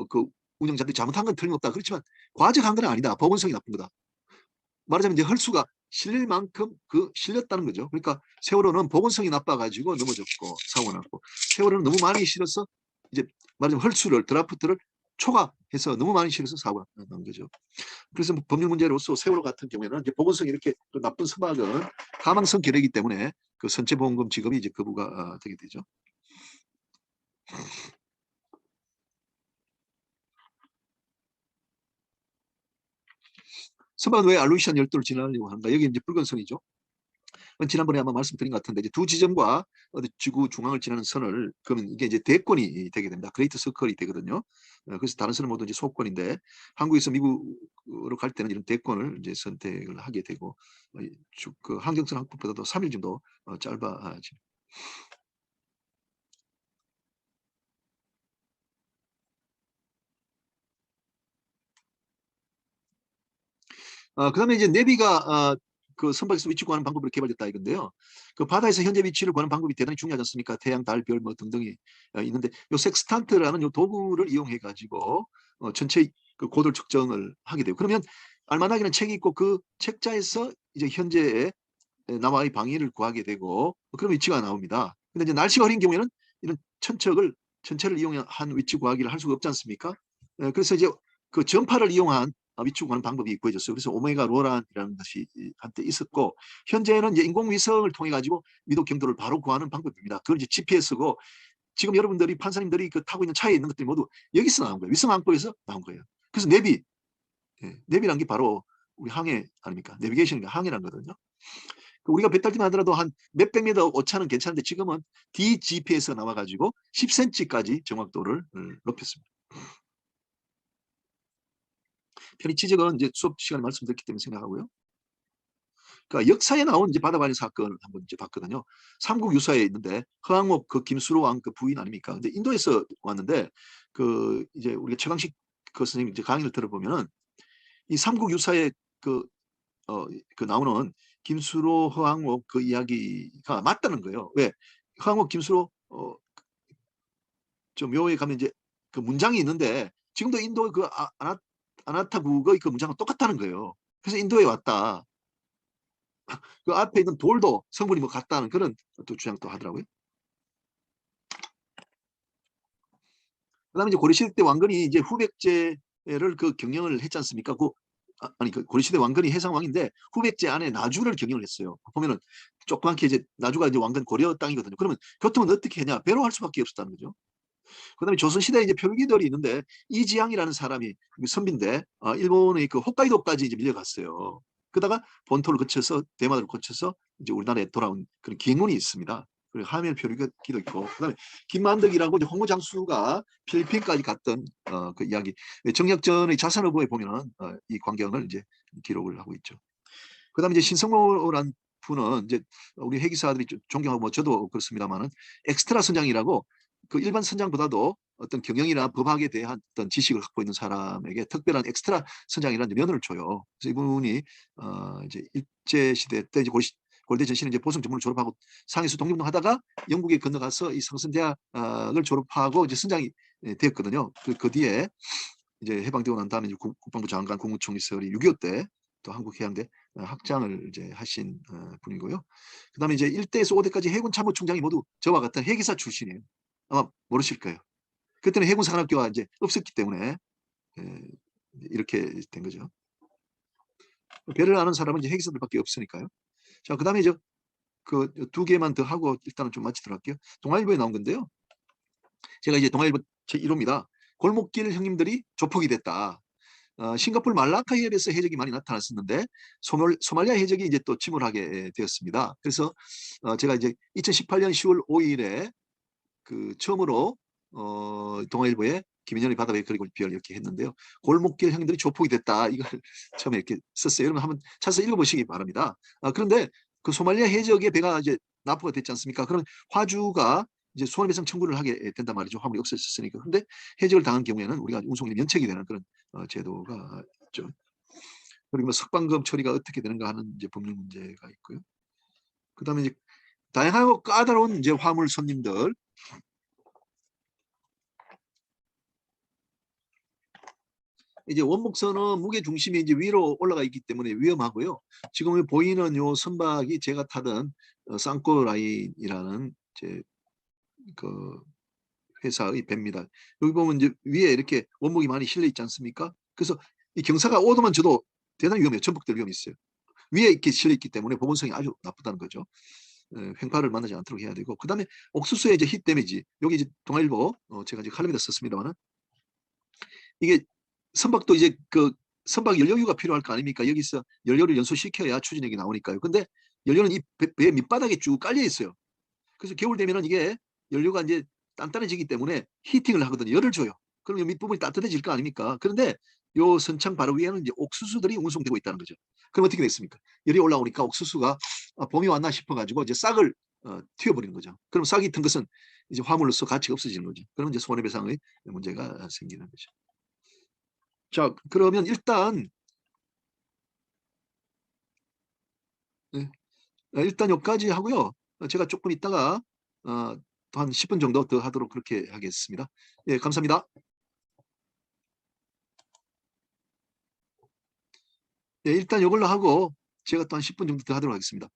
그 운영자들이 잘못한 건 틀림없다. 그렇지만 과적한 건 아니다. 보건성이 나쁜 거다. 말하자면 이제 헐수가 실릴 만큼 실렸다는 거죠. 그러니까 세월호는 보건성이 나빠가지고 넘어졌고 사고가 났고, 세월호는 너무 많이 실어서 이제 말하자면 헐수를 드라프트를 초과해서 너무 많이 실어서 사고가 난 거죠. 그래서 뭐 법률 문제로서 세월호 같은 경우에는 이제 보건성이 이렇게 나쁜 서막은 가망성 결핵이기 때문에 그 선체보험금 지급이 이제 거부가 되게 되죠. 서막은 왜 알루시안 열도를 지나려고 하는가? 여기 이제 붉은선이죠. 지난번에 아마 말씀드린 것 같은데 이제 두 지점과 지구 중앙을 지나는 선을 그러면 이게 이제 대권이 되게 됩니다. 그레이트 서클이 되거든요. 그래서 다른 선은 모두 이제 소권인데 한국에서 미국으로 갈 때는 이런 대권을 이제 선택을 하게 되고 그 항정선 항법보다도 3일 정도 짧아집니다. 그다음에 이제 내비가 그 선박에서 위치 구하는 방법으로 개발됐다 이건데요. 그 바다에서 현재 위치를 구하는 방법이 대단히 중요하지 않습니까? 태양, 달, 별 뭐 등등이 있는데 요 섹스탄트라는 요 도구를 이용해 가지고 전체 그 고도를 측정을 하게 돼요. 그러면 알마나기는 책이 있고 그 책자에서 이제 현재의 남아의 방위를 구하게 되고 그런 위치가 나옵니다. 근데 이제 날씨가 흐린 경우에는 이런 전체를 이용한 위치 구하기를 할 수가 없지 않습니까? 그래서 이제 그 전파를 이용한 위치 구하는 방법이 구해졌어요. 그래서 오메가 로란이라는 것이 한때 있었고 현재는 이제 인공위성을 통해 가지고 미도 경도를 바로 구하는 방법입니다. 그걸 이제 GPS고 지금 여러분들이 판사님들이 그 타고 있는 차에 있는 것들이 모두 여기서 나온 거예요. 위성 항법에서 나온 거예요. 그래서 내비란 게 바로 우리 항해 아닙니까? 내비게이션이 항해란 거거든요. 우리가 배탈기만 하더라도 한 몇백 미터 오차는 괜찮은데 지금은 DGP에서 나와가지고 10cm까지 정확도를 높였습니다. 편의 취적은 이제 수업 시간에 말씀드렸기 때문에 생각하고요. 그러니까 역사에 나온 이제 바다관련 사건을 한번 이제 봤거든요. 삼국 유사에 있는데 허황옥 그 김수로 왕 그 부인 아닙니까? 근데 인도에서 왔는데 그 이제 우리가 최강식 그 선생님 이제 강의를 들어보면은 이 삼국 유사에 그, 그 나오는 김수로 허황옥 그 이야기가 맞다는 거예요. 왜? 허황옥 김수로 저 묘에 가면 이제 그 문장이 있는데 지금도 인도 그 아나타국의 그 문장은 똑같다는 거예요. 그래서 인도에 왔다. 그 앞에 있는 돌도 성분이 뭐 같다는 그런 또 주장도 하더라고요. 그다음에 이제 고려시대 때 왕건이 이제 후백제를 그 경영을 했지 않습니까? 아니 그 고려시대 왕건이 해상왕인데 후백제 안에 나주를 경영을 했어요. 보면은 조그맣게 이제 나주가 이제 왕건 고려 땅이거든요. 그러면 교통은 어떻게 했냐? 배로 할 수밖에 없었다는 거죠. 그다음에 조선시대에 이제 표기들이 있는데 이지양이라는 사람이 선비인데 일본의 그 홋카이도까지 이제 밀려갔어요. 그러다가 본토를 거쳐서 대마도를 거쳐서 이제 우리나라에 돌아온 그런 기행문이 있습니다. 그리고 하멜 표류기도 있고 그다음에 김만덕이라고 이제 홍보 장수가 필리핀까지 갔던 그 이야기 정약전의 자산어보에 보면은 이 광경을 이제 기록을 하고 있죠. 그다음에 이제 신성모란 분은 이제 우리 회계사들이 존경하고 뭐 저도 그렇습니다만은 엑스트라 선장이라고 그 일반 선장보다도 어떤 경영이나 법학에 대한 어떤 지식을 갖고 있는 사람에게 특별한 엑스트라 선장이라는 면허를 줘요. 그래서 이분이 이제 일제 시대 때 이제 골대 전신에 이제 보성 전문을 졸업하고 상해수 독립운동하다가 영국에 건너가서 이 상선대학을 졸업하고 이제 선장이 되었거든요. 그 뒤에 이제 해방되고 난 다음에 이제 국방부 장관, 국무총리설이 6.25 때 또 한국해양대 학장을 이제 하신 분이고요. 그다음에 이제 1대에서 5대까지 해군 참모총장이 모두 저와 같은 해기사 출신이에요. 아마 모르실 거예요. 그때는 해군 산업교가 이제 없었기 때문에 이렇게 된 거죠. 배를 아는 사람은 이제 해기사들밖에 없으니까요. 자, 그다음에 이제 그 두 개만 더 하고 일단은 좀 마치도록 할게요. 동아일보에 나온 건데요. 제가 이제 동아일보 제1호입니다. 골목길 형님들이 조폭이 됐다. 싱가포르 말라카 해협에서 해적이 많이 나타났었는데 소말리아 해적이 이제 또 침몰하게 되었습니다. 그래서 제가 이제 2018년 10월 5일에 그 처음으로 동아일보에 김인현의 바다의 그리고 비열 이렇게 했는데요. 골목길 형님들이 조폭이 됐다. 이걸 처음에 이렇게 썼어요. 여러분 한번 찾아서 읽어보시기 바랍니다. 그런데 그 소말리아 해적의 배가 이제 납포가 됐지 않습니까? 그럼 화주가 이제 손해배상 청구를 하게 된단 말이죠. 화물이 없어졌으니까. 근데 해적을 당한 경우에는 우리가 운송이 면책이 되는 그런 제도가 있죠. 그리고 뭐 석방금 처리가 어떻게 되는가 하는 이제 법률 문제가 있고요. 그다음에 이제 다양하고 까다로운 이제 화물 손님들. 이제 원목선은 무게 중심이 이제 위로 올라가 있기 때문에 위험하고요. 지금 보이는 요 선박이 제가 타던 쌍꼬 라인이라는 이제 그 회사의 배입니다. 여기 보면 이제 위에 이렇게 원목이 많이 실려 있지 않습니까? 그래서 이 경사가 5도만 줘도 대단히 위험해요. 전복될 위험이 있어요. 위에 이렇게 실려 있기 때문에 보건성이 아주 나쁘다는 거죠. 횡파를 만나지 않도록 해야 되고, 그다음에 옥수수의 이제 히트 데미지. 여기 이제 동아일보 제가 이제 칼럼에다 썼습니다만은, 이게 선박도 이제 그 선박 연료유가 필요할 거 아닙니까? 여기서 연료를 연소시켜야 추진력이 나오니까요. 근데 연료는 이 배 밑바닥에 쭉 깔려 있어요. 그래서 겨울 되면은 이게 연료가 이제 단단해지기 때문에 히팅을 하거든요. 열을 줘요. 그럼 밑부분이 따뜻해질 거 아닙니까? 그런데 요 선창 바로 위에는 이제 옥수수들이 운송되고 있다는 거죠. 그럼 어떻게 됐습니까? 열이 올라오니까 옥수수가 봄이 왔나 싶어가지고 이제 싹을 튀어버리는 거죠. 그럼 싹이 튼 것은 이제 화물로서 가치가 없어지는 거죠. 그러면 이제 손해배상의 문제가 생기는 거죠. 자, 그러면 네, 일단 여기까지 하고요. 제가 조금 있다가 한 10분 정도 더 하도록 그렇게 하겠습니다. 예, 감사합니다. 예, 일단 이걸로 하고 제가 또 한 10분 정도 더 하도록 하겠습니다.